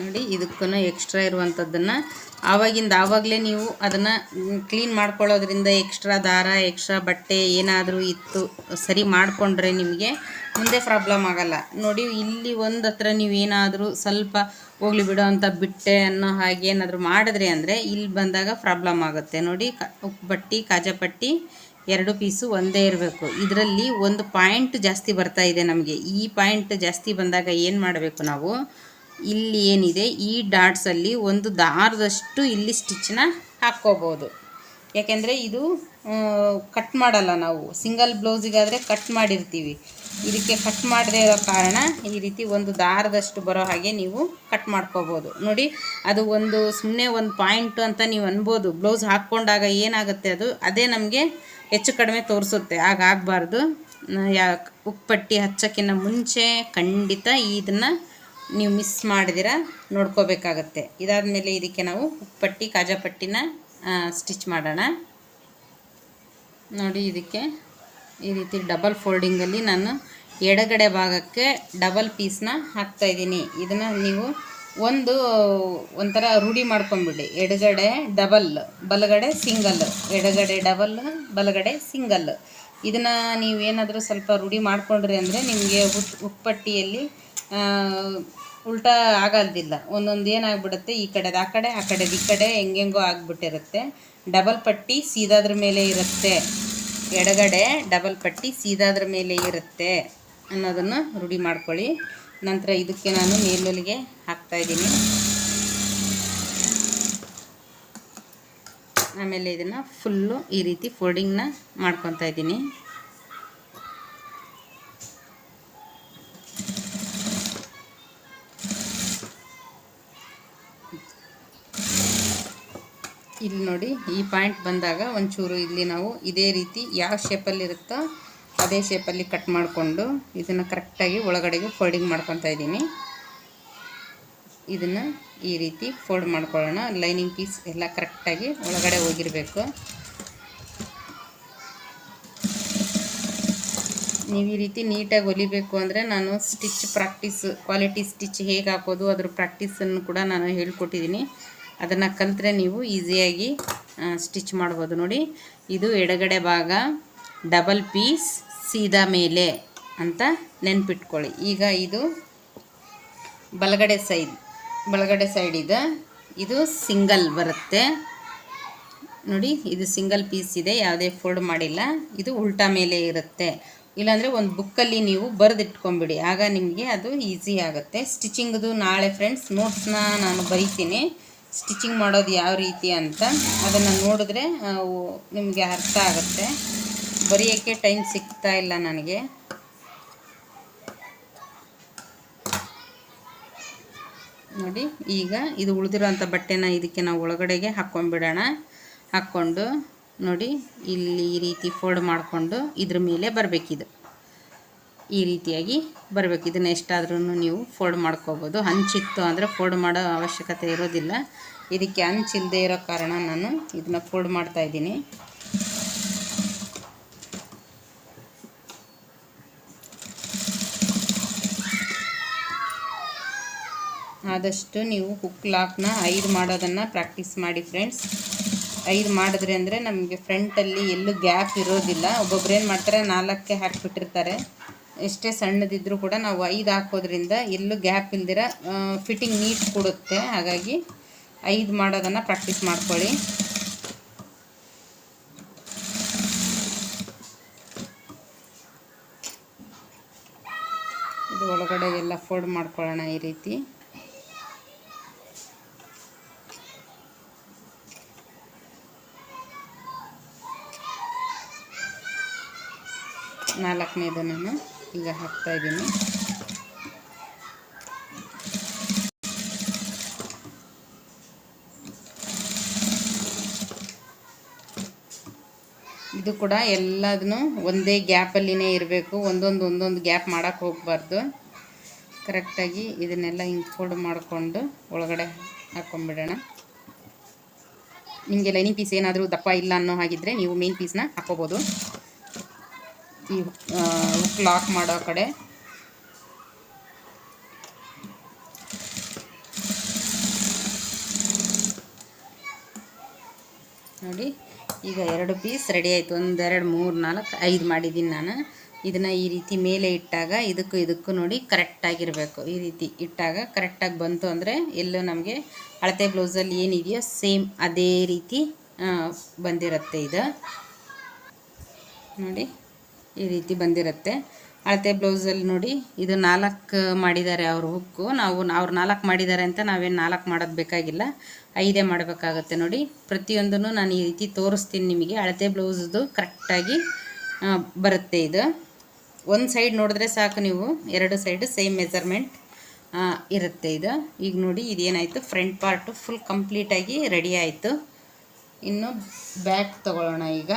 ನೋಡಿ, ಇದಕ್ಕೂ ಎಕ್ಸ್ಟ್ರಾ ಇರುವಂಥದ್ದನ್ನು ಆವಾಗಲೇ ನೀವು ಅದನ್ನು ಕ್ಲೀನ್ ಮಾಡ್ಕೊಳ್ಳೋದ್ರಿಂದ ಎಕ್ಸ್ಟ್ರಾ ದಾರ, ಎಕ್ಸ್ಟ್ರಾ ಬಟ್ಟೆ ಏನಾದರೂ ಇತ್ತು ಸರಿ ಮಾಡಿಕೊಂಡ್ರೆ ನಿಮಗೆ ಮುಂದೆ ಪ್ರಾಬ್ಲಮ್ ಆಗಲ್ಲ. ನೋಡಿ, ಇಲ್ಲಿ ಒಂದು ಹತ್ರ ನೀವೇನಾದರೂ ಸ್ವಲ್ಪ ಹೋಗ್ಲಿ ಬಿಡೋ ಅಂತ ಬಿಟ್ಟೆ ಅನ್ನೋ ಹಾಗೆ ಏನಾದರೂ ಮಾಡಿದ್ರಿ ಅಂದರೆ ಇಲ್ಲಿ ಬಂದಾಗ ಪ್ರಾಬ್ಲಮ್ ಆಗುತ್ತೆ. ನೋಡಿ, ಉಕ್ಕು ಪಟ್ಟಿ ಕಾಜಾ ಪಟ್ಟಿ 2 ಪೀಸು ಒಂದೇ ಇರಬೇಕು. ಇದರಲ್ಲಿ ಒಂದು ಪಾಯಿಂಟ್ ಜಾಸ್ತಿ ಬರ್ತಾ ಇದೆ ನಮಗೆ. ಈ ಪಾಯಿಂಟ್ ಜಾಸ್ತಿ ಬಂದಾಗ ಏನು ಮಾಡಬೇಕು ನಾವು, ಇಲ್ಲಿ ಏನಿದೆ ಈ ಡಾಟ್ಸಲ್ಲಿ ಒಂದು ದಾರದಷ್ಟು ಇಲ್ಲಿ ಸ್ಟಿಚ್ಚನ್ನ ಹಾಕ್ಕೋಬೋದು. ಯಾಕೆಂದರೆ ಇದು ಕಟ್ ಮಾಡಲ್ಲ ನಾವು. ಸಿಂಗಲ್ ಬ್ಲೌಸಿಗಾದರೆ ಕಟ್ ಮಾಡಿರ್ತೀವಿ, ಇದಕ್ಕೆ ಕಟ್ ಮಾಡದೇ ಇರೋ ಕಾರಣ ಈ ರೀತಿ ಒಂದು ದಾರದಷ್ಟು ಬರೋ ಹಾಗೆ ನೀವು ಕಟ್ ಮಾಡ್ಕೋಬೋದು. ನೋಡಿ, ಅದು ಒಂದು ಸುಮ್ಮನೆ ಒಂದು ಪಾಯಿಂಟು ಅಂತ ನೀವು ಅನ್ಬೋದು. ಬ್ಲೌಸ್ ಹಾಕ್ಕೊಂಡಾಗ ಏನಾಗುತ್ತೆ, ಅದೇ ನಮಗೆ ಹೆಚ್ಚು ಕಡಿಮೆ ತೋರಿಸುತ್ತೆ. ಆಗಾಗಬಾರ್ದು. ಉಕ್ಪಟ್ಟಿ ಹಚ್ಚೋಕ್ಕಿಂತ ಮುಂಚೆ ಖಂಡಿತ ಇದನ್ನು ನೀವು ಮಿಸ್ ಮಾಡಿದಿರ ನೋಡ್ಕೋಬೇಕಾಗತ್ತೆ. ಇದಾದಮೇಲೆ ಇದಕ್ಕೆ ನಾವು ಉಕ್ಪಟ್ಟಿ ಕಾಜಾ ಪಟ್ಟಿನ ಸ್ಟಿಚ್ ಮಾಡೋಣ. ನೋಡಿ, ಇದಕ್ಕೆ ಈ ರೀತಿ ಡಬಲ್ ಫೋಲ್ಡಿಂಗಲ್ಲಿ ನಾನು ಎಡಗಡೆ ಭಾಗಕ್ಕೆ ಡಬಲ್ ಪೀಸ್ನ ಹಾಕ್ತಾಯಿದ್ದೀನಿ. ಇದನ್ನು ನೀವು ಒಂಥರ ರೂಢಿ ಮಾಡ್ಕೊಂಬಿಡಿ. ಎಡಗಡೆ ಡಬಲ್, ಬಲಗಡೆ ಸಿಂಗಲ್, ಎಡಗಡೆ ಡಬಲ್, ಬಲಗಡೆ ಸಿಂಗಲ್. ಇದನ್ನು ನೀವೇನಾದರೂ ಸ್ವಲ್ಪ ರೂಢಿ ಮಾಡ್ಕೊಂಡ್ರಿ ಅಂದರೆ ನಿಮಗೆ ಉಕ್ಪಟ್ಟಿಯಲ್ಲಿ ಉಲ್ಟಾ ಆಗೋದಿಲ್ಲ. ಒಂದೊಂದು ಏನಾಗ್ಬಿಡುತ್ತೆ, ಈ ಕಡೆದು ಆ ಕಡೆ, ಆ ಕಡೆದು ಈ ಕಡೆ ಹೆಂಗೆಂಗೋ ಆಗಿಬಿಟ್ಟಿರುತ್ತೆ. ಡಬಲ್ ಪಟ್ಟಿ ಸೀದಾದ್ರ ಮೇಲೆ ಇರುತ್ತೆ, ಎಡಗಡೆ ಡಬಲ್ ಪಟ್ಟಿ ಸೀದಾದ್ರ ಮೇಲೆ ಇರುತ್ತೆ ಅನ್ನೋದನ್ನು ರೂಢಿ ಮಾಡ್ಕೊಳ್ಳಿ. ನಂತರ ಇದಕ್ಕೆ ನಾನು ಮೇಲ್ಹೊಲಿಗೆ ಹಾಕ್ತಾಯಿದ್ದೀನಿ. ಆಮೇಲೆ ಇದನ್ನು ಫುಲ್ಲು ಈ ರೀತಿ ಫೋಲ್ಡಿಂಗ್ನ ಮಾಡ್ಕೊತಾ ಇದ್ದೀನಿ. ಇಲ್ಲಿ ನೋಡಿ, ಈ ಪಾಯಿಂಟ್ ಬಂದಾಗ ಒಂಚೂರು ಇಲ್ಲಿ ನಾವು ಇದೇ ರೀತಿ ಯಾವ ಶೇಪಲ್ಲಿ ಇರುತ್ತೋ ಅದೇ ಶೇಪಲ್ಲಿ ಕಟ್ ಮಾಡಿಕೊಂಡು ಇದನ್ನು ಕರೆಕ್ಟಾಗಿ ಒಳಗಡೆಗೆ ಫೋಲ್ಡಿಂಗ್ ಮಾಡ್ಕೊತಾ ಇದ್ದೀನಿ. ಇದನ್ನು ಈ ರೀತಿ ಫೋಲ್ಡ್ ಮಾಡ್ಕೊಳ್ಳೋಣ. ಲೈನಿಂಗ್ ಪೀಸ್ ಎಲ್ಲ ಕರೆಕ್ಟಾಗಿ ಒಳಗಡೆ ಹೋಗಿರಬೇಕು. ನೀವು ಈ ರೀತಿ ನೀಟಾಗಿ ಹೊಲಿಬೇಕು ಅಂದರೆ ನಾನು ಸ್ಟಿಚ್ ಪ್ರಾಕ್ಟೀಸ್, ಕ್ವಾಲಿಟಿ ಸ್ಟಿಚ್ ಹೇಗೆ ಹಾಕೋದು ಅದ್ರ ಪ್ರಾಕ್ಟೀಸನ್ನು ಕೂಡ ನಾನು ಹೇಳ್ಕೊಟ್ಟಿದ್ದೀನಿ. ಅದನ್ನು ಕಲಿತ್ರೆ ನೀವು ಈಸಿಯಾಗಿ ಸ್ಟಿಚ್ ಮಾಡ್ಬೋದು. ನೋಡಿ, ಇದು ಎಡಗಡೆ ಭಾಗ ಡಬಲ್ ಪೀಸ್ ಸೀದಾ ಮೇಲೆ ಅಂತ ನೆನ್ಪಿಟ್ಕೊಳ್ಳಿ. ಈಗ ಇದು ಬಲಗಡೆ ಸೈಡ್ ಇದೆ, ಇದು ಸಿಂಗಲ್ ಬರುತ್ತೆ. ನೋಡಿ, ಇದು ಸಿಂಗಲ್ ಪೀಸ್ ಇದೆ, ಯಾವುದೇ ಫೋಲ್ಡ್ ಮಾಡಿಲ್ಲ. ಇದು ಉಲ್ಟಾ ಮೇಲೆ ಇರುತ್ತೆ. ಇಲ್ಲಾಂದರೆ ಒಂದು ಬುಕ್ಕಲ್ಲಿ ನೀವು ಬರೆದಿಟ್ಕೊಂಬಿಡಿ, ಆಗ ನಿಮಗೆ ಅದು ಈಸಿ ಆಗುತ್ತೆ. ಸ್ಟಿಚಿಂಗ್ದು ನಾಳೆ ಫ್ರೆಂಡ್ಸ್ ನೋಟ್ಸ್ನ ನಾನು ಬರೀತೀನಿ. ಸ್ಟಿಚಿಂಗ್ ಮಾಡೋದು ಯಾವ ರೀತಿ ಅಂತ ಅದನ್ನು ನೋಡಿದ್ರೆ ನಿಮಗೆ ಅರ್ಥ ಆಗುತ್ತೆ. ಬರೆಯೋಕ್ಕೆ ಟೈಮ್ ಸಿಗ್ತಾ ಇಲ್ಲ ನನಗೆ. ನೋಡಿ, ಈಗ ಇದು ಉಳಿದಿರೋಂಥ ಬಟ್ಟೆನ ಇದಕ್ಕೆ ನಾವು ಒಳಗಡೆಗೆ ಹಾಕ್ಕೊಂಡ್ಬಿಡೋಣ. ಹಾಕ್ಕೊಂಡು ನೋಡಿ, ಇಲ್ಲಿ ಈ ರೀತಿ ಫೋಲ್ಡ್ ಮಾಡಿಕೊಂಡು ಇದ್ರ ಮೇಲೆ ಬರಬೇಕಿದು, ಈ ರೀತಿಯಾಗಿ ಬರಬೇಕು. ಇದನ್ನು ಎಷ್ಟಾದ್ರೂ ನೀವು ಫೋಲ್ಡ್ ಮಾಡ್ಕೋಬೋದು. ಹಂಚಿತ್ತು ಅಂದರೆ ಫೋಲ್ಡ್ ಮಾಡೋ ಅವಶ್ಯಕತೆ ಇರೋದಿಲ್ಲ. ಇದಕ್ಕೆ ಹಂಚಿಲ್ಲದೆ ಇರೋ ಕಾರಣ ನಾನು ಇದನ್ನು ಫೋಲ್ಡ್ ಮಾಡ್ತಾಯಿದ್ದೀನಿ. ಆದಷ್ಟು ನೀವು ಹುಕ್ ಲಾಕ್ನ 5 ಮಾಡೋದನ್ನು ಪ್ರಾಕ್ಟೀಸ್ ಮಾಡಿ ಫ್ರೆಂಡ್ಸ್. 5 ಮಾಡಿದ್ರಿ ಅಂದರೆ ನಮಗೆ ಫ್ರಂಟಲ್ಲಿ ಎಲ್ಲೂ ಗ್ಯಾಪ್ ಇರೋದಿಲ್ಲ. ಒಬ್ಬೊಬ್ರು ಏನು ಮಾಡ್ತಾರೆ 4ಕ್ಕೆ ಹಾಕಿಬಿಟ್ಟಿರ್ತಾರೆ. ಎಷ್ಟೇ ಸಣ್ಣದಿದ್ದರೂ ಕೂಡ ನಾವು 5 ಹಾಕೋದ್ರಿಂದ ಎಲ್ಲೂ ಗ್ಯಾಪ್ ಇಲ್ದಿರ ಫಿಟ್ಟಿಂಗ್ ನೀಟ್ ಕೊಡುತ್ತೆ. ಹಾಗಾಗಿ 5 ಮಾಡೋದನ್ನು ಪ್ರಾಕ್ಟೀಸ್ ಮಾಡ್ಕೊಳ್ಳಿ. ಇದು ಒಳಗಡೆ ಎಲ್ಲ ಫೋಲ್ಡ್ ಮಾಡ್ಕೊಳ್ಳೋಣ ಈ ರೀತಿ. ನಾಲ್ಕನೇದು ನಾನು ಈಗ ಹಾಕ್ತಾಯಿದ್ದೀನಿ. ಇದು ಕೂಡ ಎಲ್ಲದನ್ನು ಒಂದೇ ಗ್ಯಾಪಲ್ಲಿನೇ ಇರಬೇಕು, ಒಂದೊಂದು ಗ್ಯಾಪ್ ಮಾಡೋಕ್ಕೆ ಹೋಗಬಾರ್ದು. ಕರೆಕ್ಟಾಗಿ ಇದನ್ನೆಲ್ಲ ಹಿಂಗೆ ಫೋಲ್ಡ್ ಮಾಡಿಕೊಂಡು ಒಳಗಡೆ ಹಾಕ್ಕೊಂಬಿಡೋಣ. ನಿಮಗೆ ಲೈನಿಂಗ್ ಪೀಸ್ ಏನಾದರೂ ದಪ್ಪ ಇಲ್ಲ ಅನ್ನೋ ಹಾಗಿದ್ದರೆ ನೀವು ಮೇನ್ ಪೀಸ್ನ ಹಾಕ್ಕೋಬೋದು. ಈ ಹುಕ್ ಲಾಕ್ ಮಾಡೋ ಕಡೆ ನೋಡಿ, ಈಗ 2 ಪೀಸ್ ರೆಡಿ ಆಯಿತು. 1 2 3 4 5 ಮಾಡಿದ್ದೀನಿ ನಾನು. ಇದನ್ನು ಈ ರೀತಿ ಮೇಲೆ ಇಟ್ಟಾಗ ಇದಕ್ಕೂ ನೋಡಿ ಕರೆಕ್ಟಾಗಿರಬೇಕು. ಈ ರೀತಿ ಇಟ್ಟಾಗ ಕರೆಕ್ಟಾಗಿ ಬಂತು ಅಂದರೆ ಎಲ್ಲೋ ನಮಗೆ ಅಳತೆ ಬ್ಲೌಸಲ್ಲಿ ಏನಿದೆಯೋ ಸೇಮ್ ಅದೇ ರೀತಿ ಬಂದಿರುತ್ತೆ. ಇದು ನೋಡಿ ಈ ರೀತಿ ಬಂದಿರುತ್ತೆ. ಅಳತೆ ಬ್ಲೌಸಲ್ಲಿ ನೋಡಿ ಇದು 4 ಮಾಡಿದ್ದಾರೆ ಅವರು ಹುಕ್ಕು. ಅವ್ರು 4 ಮಾಡಿದ್ದಾರೆ ಅಂತ ನಾವೇನು 4 ಮಾಡೋದು ಬೇಕಾಗಿಲ್ಲ, 5 ಮಾಡಬೇಕಾಗತ್ತೆ. ನೋಡಿ ಪ್ರತಿಯೊಂದನ್ನು ನಾನು ಈ ರೀತಿ ತೋರಿಸ್ತೀನಿ ನಿಮಗೆ. ಅಳತೆ ಬ್ಲೌಸ್ದು ಕರೆಕ್ಟಾಗಿ ಬರುತ್ತೆ. ಇದು ಒಂದು ಸೈಡ್ ನೋಡಿದ್ರೆ ಸಾಕು, ನೀವು 2 ಸೈಡ್ ಸೇಮ್ ಮೆಜರ್ಮೆಂಟ್ ಇರುತ್ತೆ. ಇದು ಈಗ ನೋಡಿ ಇದೇನಾಯಿತು, ಫ್ರಂಟ್ ಪಾರ್ಟು ಫುಲ್ ಕಂಪ್ಲೀಟಾಗಿ ರೆಡಿ ಆಯಿತು. ಇನ್ನು ಬ್ಯಾಕ್ ತಗೊಳ್ಳೋಣ. ಈಗ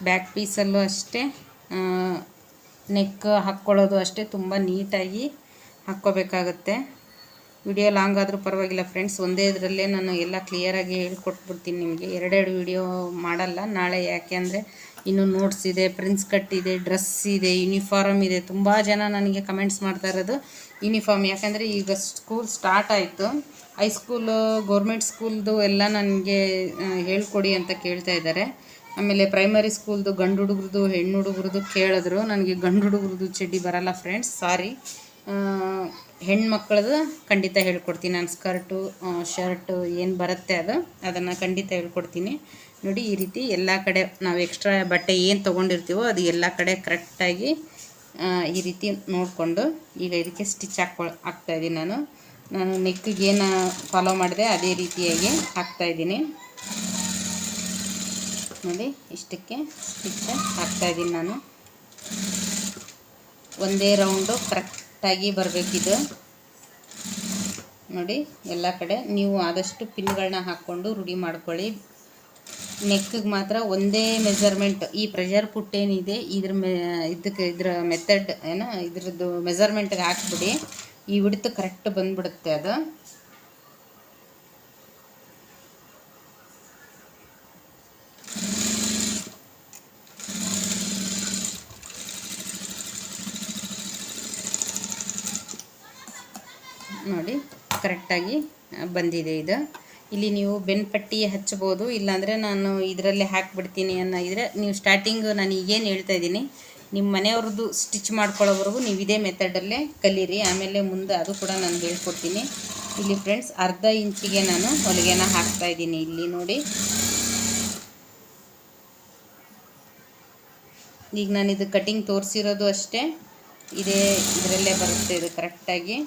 ಬ್ಯಾಕ್ ಪೀಸಲ್ಲೂ ಅಷ್ಟೇ ನೆಕ್ ಹಾಕ್ಕೊಳ್ಳೋದು ಅಷ್ಟೇ ತುಂಬ ನೀಟಾಗಿ ಹಾಕ್ಕೋಬೇಕಾಗತ್ತೆ. ವಿಡಿಯೋ ಲಾಂಗ್ ಆದರೂ ಪರವಾಗಿಲ್ಲ ಫ್ರೆಂಡ್ಸ್, ಒಂದೇ ಇದರಲ್ಲೇ ನಾನು ಎಲ್ಲ ಕ್ಲಿಯರಾಗಿ ಹೇಳ್ಕೊಟ್ಬಿಡ್ತೀನಿ ನಿಮಗೆ. 2 ವಿಡಿಯೋ ಮಾಡಲ್ಲ ನಾಳೆ, ಯಾಕೆ ಅಂದರೆ ಇನ್ನೂ ನೋಟ್ಸ್ ಇದೆ, ಪ್ರಿನ್ಸ್ ಕಟ್ ಇದೆ, ಡ್ರೆಸ್ ಇದೆ, ಯೂನಿಫಾರ್ಮ್ ಇದೆ. ತುಂಬ ಜನ ನನಗೆ ಕಮೆಂಟ್ಸ್ ಮಾಡ್ತಾ ಇರೋದು ಯೂನಿಫಾರ್ಮ್, ಯಾಕಂದರೆ ಈಗ ಸ್ಕೂಲ್ ಸ್ಟಾರ್ಟ್ ಆಯಿತು. ಹೈಸ್ಕೂಲು ಗೌರ್ಮೆಂಟ್ ಸ್ಕೂಲ್ದು ಎಲ್ಲ ನನಗೆ ಹೇಳ್ಕೊಡಿ ಅಂತ ಕೇಳ್ತಾ ಇದ್ದಾರೆ. ಆಮೇಲೆ ಪ್ರೈಮರಿ ಸ್ಕೂಲ್ದು ಗಂಡು ಹುಡುಗ್ರದ್ದು ಹೆಣ್ಣು ಹುಡುಗ್ರದ್ದು ಕೇಳಿದ್ರು. ನನಗೆ ಗಂಡು ಹುಡುಗ್ರದ್ದು ಚಡ್ಡಿ ಬರಲ್ಲ ಫ್ರೆಂಡ್ಸ್, ಸಾರಿ. ಹೆಣ್ಮಕ್ಳದ್ದು ಖಂಡಿತ ಹೇಳ್ಕೊಡ್ತೀನಿ ನಾನು. ಸ್ಕರ್ಟು ಶರ್ಟು ಏನು ಬರುತ್ತೆ ಅದನ್ನು ಖಂಡಿತ ಹೇಳ್ಕೊಡ್ತೀನಿ. ನೋಡಿ ಈ ರೀತಿ ಎಲ್ಲ ಕಡೆ ನಾವು ಎಕ್ಸ್ಟ್ರಾ ಬಟ್ಟೆ ಏನು ತೊಗೊಂಡಿರ್ತೀವೋ ಅದು ಎಲ್ಲ ಕಡೆ ಕರೆಕ್ಟಾಗಿ ಈ ರೀತಿ ನೋಡಿಕೊಂಡು ಈಗ ಇದಕ್ಕೆ ಸ್ಟಿಚ್ ಹಾಕ್ತಾಯಿದ್ದೀನಿ. ನಾನು ನೆಕ್ಕಿಗೆ ಏನು ಫಾಲೋ ಮಾಡಿದೆ ಅದೇ ರೀತಿಯಾಗಿ ಹಾಕ್ತಾಯಿದ್ದೀನಿ. ನೋಡಿ ಇಷ್ಟಕ್ಕೆ ಸ್ಟಿಚ್ ಹಾಕ್ತಾಯಿದ್ದೀನಿ ನಾನು. ಒಂದೇ ರೌಂಡು ಕರೆಕ್ಟಾಗಿ ಬರಬೇಕಿದು. ನೋಡಿ ಎಲ್ಲ ಕಡೆ ನೀವು ಆದಷ್ಟು ಪಿನ್ಗಳನ್ನ ಹಾಕ್ಕೊಂಡು ರೂಢಿ ಮಾಡ್ಕೊಳ್ಳಿ. ನೆಕ್ಕಿಗೆ ಮಾತ್ರ ಒಂದೇ ಮೆಜರ್ಮೆಂಟ್. ಈ ಪ್ರೆಷರ್ ಪುಟ್ ಏನಿದೆ ಇದರ ಮೆಥಡ್ ಇದ್ರದ್ದು ಮೆಜರ್ಮೆಂಟ್ಗೆ ಹಾಕ್ಬಿಡಿ. ಈ ವಿಡ್ತ್ ಕರೆಕ್ಟ್ ಬಂದ್ಬಿಡುತ್ತೆ ಅದು. ನೋಡಿ ಕರೆಕ್ಟಾಗಿ ಬಂದಿದೆ ಇದು. ಇಲ್ಲಿ ನೀವು ಬೆನ್ಪಟ್ಟಿ ಹಚ್ಬೋದು, ಇಲ್ಲಾಂದರೆ ನಾನು ಇದರಲ್ಲೇ ಹಾಕಿಬಿಡ್ತೀನಿ ಅನ್ನೋದಿದ್ರೆ ನೀವು ಸ್ಟಾರ್ಟಿಂಗು ನಾನು ಈಗೇನು ಹೇಳ್ತಾ ಇದ್ದೀನಿ ನಿಮ್ಮ ಮನೆಯವ್ರದ್ದು ಸ್ಟಿಚ್ ಮಾಡ್ಕೊಳ್ಳೋವರೆಗೂ ನೀವು ಇದೇ ಮೆಥಡಲ್ಲೇ ಕಲೀರಿ. ಆಮೇಲೆ ಮುಂದೆ ಅದು ಕೂಡ ನಾನು ಹೇಳ್ಕೊಡ್ತೀನಿ. ಇಲ್ಲಿ ಫ್ರೆಂಡ್ಸ್ ಅರ್ಧ ಇಂಚಿಗೆ ನಾನು ಹೊಲಿಗೆನ ಹಾಕ್ತಾಯಿದ್ದೀನಿ. ಇಲ್ಲಿ ನೋಡಿ ಈಗ ನಾನು ಇದು ಕಟಿಂಗ್ ತೋರಿಸಿರೋದು ಅಷ್ಟೇ, ಇದರಲ್ಲೇ ಬರುತ್ತೆ ಇದು ಕರೆಕ್ಟಾಗಿ.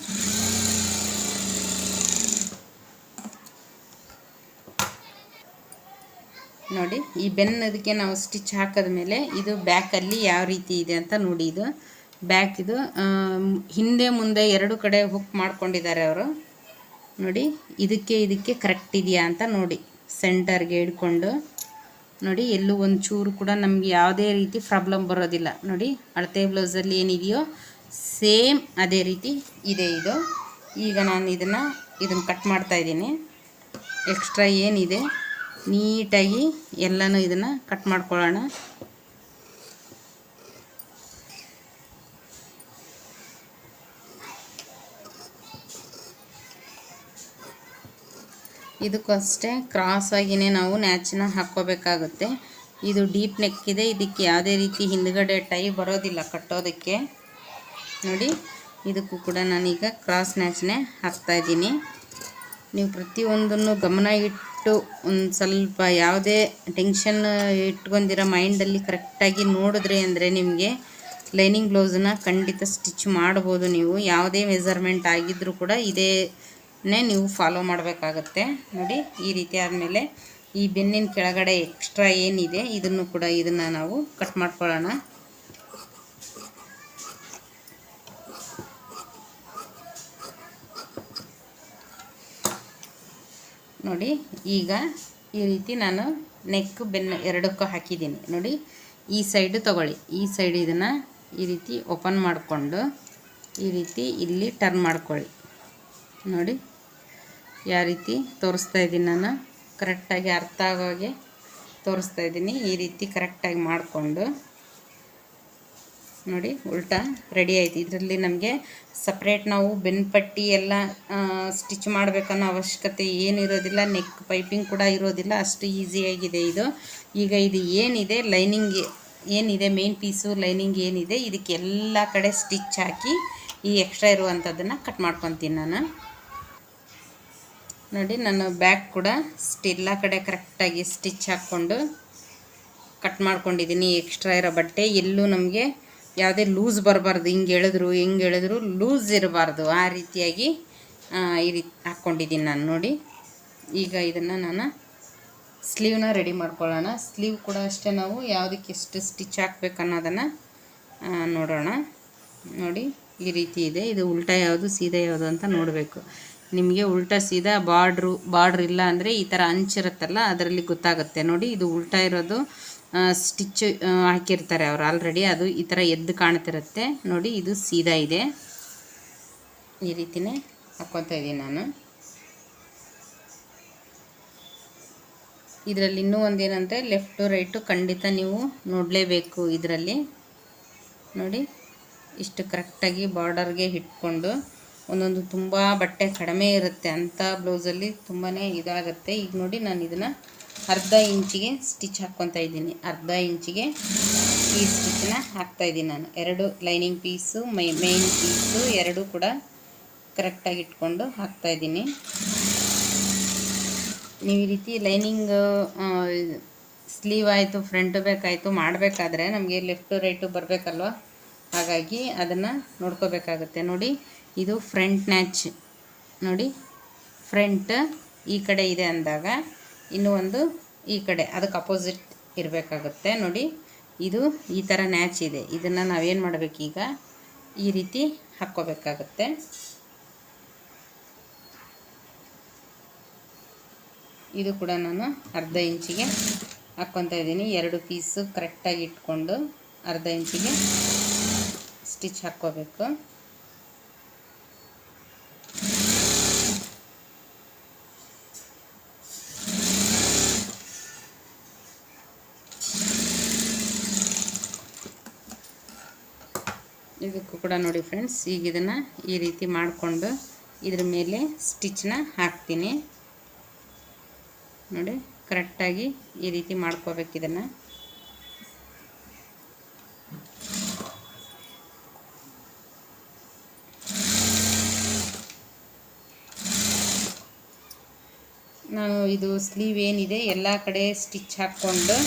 ನೋಡಿ ಈ ಬೆನ್ನದಕ್ಕೆ ನಾವು ಸ್ಟಿಚ್ ಹಾಕಿದ ಮೇಲೆ ಇದು ಬ್ಯಾಕಲ್ಲಿ ಯಾವ ರೀತಿ ಇದೆ ಅಂತ ನೋಡಿ. ಇದು ಬ್ಯಾಕ್, ಇದು ಹಿಂದೆ ಮುಂದೆ 2 ಕಡೆ ಹುಕ್ ಮಾಡ್ಕೊಂಡಿದ್ದಾರೆ ಅವರು. ನೋಡಿ ಇದಕ್ಕೆ ಕರೆಕ್ಟ್ ಇದೆಯಾ ಅಂತ ನೋಡಿ, ಸೆಂಟರ್ಗೆ ಹಿಡ್ಕೊಂಡು ನೋಡಿ. ಎಲ್ಲೂ ಒಂದು ಚೂರು ಕೂಡ ನಮಗೆ ಯಾವುದೇ ರೀತಿ ಪ್ರಾಬ್ಲಮ್ ಬರೋದಿಲ್ಲ. ನೋಡಿ ಅಳತೆ ಬ್ಲೌಸಲ್ಲಿ ಏನಿದೆಯೋ ಸೇಮ್ ಅದೇ ರೀತಿ ಇದೆ ಇದು. ಈಗ ನಾನು ಇದನ್ನು ಕಟ್ ಮಾಡ್ತಾಯಿದ್ದೀನಿ. ಎಕ್ಸ್ಟ್ರಾ ಏನಿದೆ ನೀಟಾಗಿ ಎಲ್ಲನೂ ಇದನ್ನು ಕಟ್ ಮಾಡ್ಕೊಳ್ಳೋಣ. ಇದಕ್ಕೂ ಅಷ್ಟೇ ಕ್ರಾಸಾಗಿಯೇ ನಾವು ನ್ಯಾಚನ್ನ ಹಾಕ್ಕೋಬೇಕಾಗುತ್ತೆ. ಇದು ಡೀಪ್ ನೆಕ್ ಇದೆ, ಇದಕ್ಕೆ ಯಾವುದೇ ರೀತಿ ಹಿಂದ್ಗಡೆ ಟೈ ಬರೋದಿಲ್ಲ ಕಟ್ಟೋದಕ್ಕೆ. ನೋಡಿ ಇದಕ್ಕೂ ಕೂಡ ನಾನೀಗ ಕ್ರಾಸ್ ನ್ಯಾಚನ್ನೇ ಹಾಕ್ತಾಯಿದ್ದೀನಿ. ನೀವು ಪ್ರತಿಯೊಂದನ್ನು ಗಮನ ಇಟ್ಟು ಒಂದು ಸ್ವಲ್ಪ ಯಾವುದೇ ಟೆನ್ಷನ್ ಇಟ್ಕೊಂಡಿರೋ ಮೈಂಡಲ್ಲಿ ಕರೆಕ್ಟಾಗಿ ನೋಡಿದ್ರೆ ಅಂದರೆ ನಿಮಗೆ ಲೈನಿಂಗ್ ಬ್ಲೌಸನ್ನ ಖಂಡಿತ ಸ್ಟಿಚ್ ಮಾಡ್ಬೋದು. ನೀವು ಯಾವುದೇ ಮೆಜರ್ಮೆಂಟ್ ಆಗಿದ್ದರೂ ಕೂಡ ಇದೇನೇ ನೀವು ಫಾಲೋ ಮಾಡಬೇಕಾಗತ್ತೆ. ನೋಡಿ ಈ ರೀತಿ ಆದಮೇಲೆ ಈ ಬೆನ್ನಿನ ಕೆಳಗಡೆ ಎಕ್ಸ್ಟ್ರಾ ಏನಿದೆ ಇದನ್ನು ನಾವು ಕಟ್ ಮಾಡ್ಕೊಳ್ಳೋಣ. ನೋಡಿ. ಈಗ ಈ ರೀತಿ ನಾನು ನೆಕ್ ಬೆನ್ನು ಎರಡಕ್ಕೂ ಹಾಕಿದ್ದೀನಿ ನೋಡಿ. ಈ ಸೈಡು ತಗೊಳ್ಳಿ, ಈ ಸೈಡ್ ಇದನ್ನು ಈ ರೀತಿ ಓಪನ್ ಮಾಡಿಕೊಂಡು ಈ ರೀತಿ ಇಲ್ಲಿ ಟರ್ನ್ ಮಾಡ್ಕೊಳ್ಳಿ ನೋಡಿ. ಯಾವ ರೀತಿ ತೋರಿಸ್ತಾ ಇದ್ದೀನಿ ನಾನು, ಕರೆಕ್ಟಾಗಿ ಅರ್ಥ ಆಗೋ ಹಾಗೆ ತೋರಿಸ್ತಾ ಇದ್ದೀನಿ. ಈ ರೀತಿ ಕರೆಕ್ಟಾಗಿ ಮಾಡಿಕೊಂಡು ನೋಡಿ, ಉಲ್ಟಾ ರೆಡಿ ಆಯಿತು. ಇದರಲ್ಲಿ ನಮಗೆ ಸಪ್ರೇಟ್ ನಾವು ಬೆನ್ಪಟ್ಟಿ ಎಲ್ಲ ಸ್ಟಿಚ್ ಮಾಡಬೇಕನ್ನೋ ಅವಶ್ಯಕತೆ ಏನಿರೋದಿಲ್ಲ. ನೆಕ್ ಪೈಪಿಂಗ್ ಕೂಡ ಇರೋದಿಲ್ಲ, ಅಷ್ಟು ಈಸಿಯಾಗಿದೆ ಇದು. ಈಗ ಇದು ಏನಿದೆ ಲೈನಿಂಗ್ ಏನಿದೆ, ಮೇನ್ ಪೀಸು ಲೈನಿಂಗ್ ಏನಿದೆ, ಇದಕ್ಕೆ ಎಲ್ಲ ಕಡೆ ಸ್ಟಿಚ್ ಹಾಕಿ ಈ ಎಕ್ಸ್ಟ್ರಾ ಇರುವಂಥದ್ದನ್ನು ಕಟ್ ಮಾಡ್ಕೊತೀನಿ ನಾನು ನೋಡಿ. ನಾನು ಬ್ಯಾಕ್ ಕೂಡ ಎಲ್ಲ ಕಡೆ ಕರೆಕ್ಟಾಗಿ ಸ್ಟಿಚ್ ಹಾಕ್ಕೊಂಡು ಕಟ್ ಮಾಡ್ಕೊಂಡಿದ್ದೀನಿ. ಎಕ್ಸ್ಟ್ರಾ ಇರೋ ಬಟ್ಟೆ ಎಲ್ಲೂ ನಮಗೆ ಯಾವುದೇ ಲೂಸ್ ಬರಬಾರ್ದು. ಹಿಂಗೆ ಹೇಳಿದ್ರು ಲೂಸ್ ಇರಬಾರ್ದು, ಆ ರೀತಿಯಾಗಿ ಈ ರೀತಿ ಹಾಕ್ಕೊಂಡಿದ್ದೀನಿ ನಾನು ನೋಡಿ. ಈಗ ಇದನ್ನು ನಾನು ಸ್ಲೀವ್ನ ರೆಡಿ ಮಾಡ್ಕೊಳ್ಳೋಣ. ಸ್ಲೀವ್ ಕೂಡ ಅಷ್ಟೇ ನಾವು ಯಾವುದಕ್ಕೆ ಎಷ್ಟು ಸ್ಟಿಚ್ ಹಾಕ್ಬೇಕು ಅನ್ನೋದನ್ನು ನೋಡೋಣ ನೋಡಿ. ಈ ರೀತಿ ಇದೆ. ಇದು ಉಲ್ಟಾ ಯಾವುದು ಸೀದಾ ಯಾವುದು ಅಂತ ನೋಡಬೇಕು. ನಿಮಗೆ ಉಲ್ಟಾ ಸೀದಾ ಬಾರ್ಡ್ರ್ ಇಲ್ಲ ಅಂದರೆ ಈ ಥರ ಅಂಚಿರುತ್ತಲ್ಲ ಅದರಲ್ಲಿ ಗೊತ್ತಾಗುತ್ತೆ ನೋಡಿ. ಇದು ಉಲ್ಟಾ ಇರೋದು ಸ್ಟಿಚ್ ಹಾಕಿರ್ತಾರೆ ಅವರು ಆಲ್ರೆಡಿ, ಅದು ಈ ಥರ ಎದ್ದು ಕಾಣ್ತಿರುತ್ತೆ ನೋಡಿ. ಇದು ಸೀದಾ ಇದೆ, ಈ ರೀತಿಯೇ ಹಾಕ್ಕೊತಾ ಇದ್ದೀನಿ ನಾನು. ಇದರಲ್ಲಿ ಇನ್ನೂ ಒಂದೇನಂದರೆ ಲೆಫ್ಟು ರೈಟು ಖಂಡಿತ ನೀವು ನೋಡಲೇಬೇಕು. ಇದರಲ್ಲಿ ನೋಡಿ, ಇಷ್ಟು ಕರೆಕ್ಟಾಗಿ ಬಾರ್ಡರ್ಗೆ ಇಟ್ಕೊಂಡು ಒಂದೊಂದು ತುಂಬ ಬಟ್ಟೆ ಕಡಿಮೆ ಇರುತ್ತೆ ಅಂಥ ಬ್ಲೌಸಲ್ಲಿ ತುಂಬಾ ಇದಾಗುತ್ತೆ. ಈಗ ನೋಡಿ, ನಾನು ಇದನ್ನು ಅರ್ಧ ಇಂಚಿಗೆ ಸ್ಟಿಚ್ ಹಾಕ್ಕೊತಾ ಇದ್ದೀನಿ. ಅರ್ಧ ಇಂಚಿಗೆ ಈ ಸ್ಟಿಚ್ಚನ್ನ ಹಾಕ್ತಾಯಿದ್ದೀನಿ ನಾನು. ಎರಡು ಲೈನಿಂಗ್ ಪೀಸು ಮೇನ್ ಪೀಸು ಎರಡೂ ಕೂಡ ಕರೆಕ್ಟಾಗಿ ಇಟ್ಕೊಂಡು ಹಾಕ್ತಾಯಿದ್ದೀನಿ. ನೀವು ಈ ರೀತಿ ಲೈನಿಂಗ್ ಸ್ಲೀವ್ ಆಯಿತು, ಫ್ರಂಟ್ ಬೇಕಾಯಿತು ಮಾಡಬೇಕಾದ್ರೆ ನಮಗೆ ಲೆಫ್ಟು ರೈಟು ಬರಬೇಕಲ್ವ, ಹಾಗಾಗಿ ಅದನ್ನು ನೋಡ್ಕೋಬೇಕಾಗುತ್ತೆ ನೋಡಿ. ಇದು ಫ್ರಂಟ್ ನ್ಯಾಚ್ ನೋಡಿ. ಫ್ರಂಟ್ ಈ ಕಡೆ ಇದೆ ಅಂದಾಗ ಇನ್ನೂ ಒಂದು ಈ ಕಡೆ ಅದಕ್ಕೆ ಅಪೋಸಿಟ್ ಇರಬೇಕಾಗುತ್ತೆ ನೋಡಿ. ಇದು ಈ ಥರ ನ್ಯಾಚ್ ಇದೆ. ಇದನ್ನು ನಾವೇನು ಮಾಡಬೇಕು, ಈಗ ಈ ರೀತಿ ಹಾಕ್ಕೋಬೇಕಾಗುತ್ತೆ. ಇದು ಕೂಡ ನಾನು ಅರ್ಧ ಇಂಚಿಗೆ ಹಾಕ್ಕೊತಾ ಇದ್ದೀನಿ. ಎರಡು ಪೀಸು ಕರೆಕ್ಟಾಗಿ ಇಟ್ಕೊಂಡು ಅರ್ಧ ಇಂಚಿಗೆ ಸ್ಟಿಚ್ ಹಾಕ್ಕೋಬೇಕು. ಇದಕ್ಕೂ ಕೂಡ ನೋಡಿ ಫ್ರೆಂಡ್ಸ್, ಈಗ ಇದನ್ನು ಈ ರೀತಿ ಮಾಡಿಕೊಂಡು ಇದ್ರ ಮೇಲೆ ಸ್ಟಿಚ್ನ ಹಾಕ್ತೀನಿ ನೋಡಿ. ಕರೆಕ್ಟಾಗಿ ಈ ರೀತಿ ಮಾಡ್ಕೋಬೇಕು ಇದನ್ನು. ನಾನು ಇದು ಸ್ಲೀವ್ ಏನಿದೆ ಎಲ್ಲ ಕಡೆ ಸ್ಟಿಚ್ ಹಾಕ್ಕೊಂಡು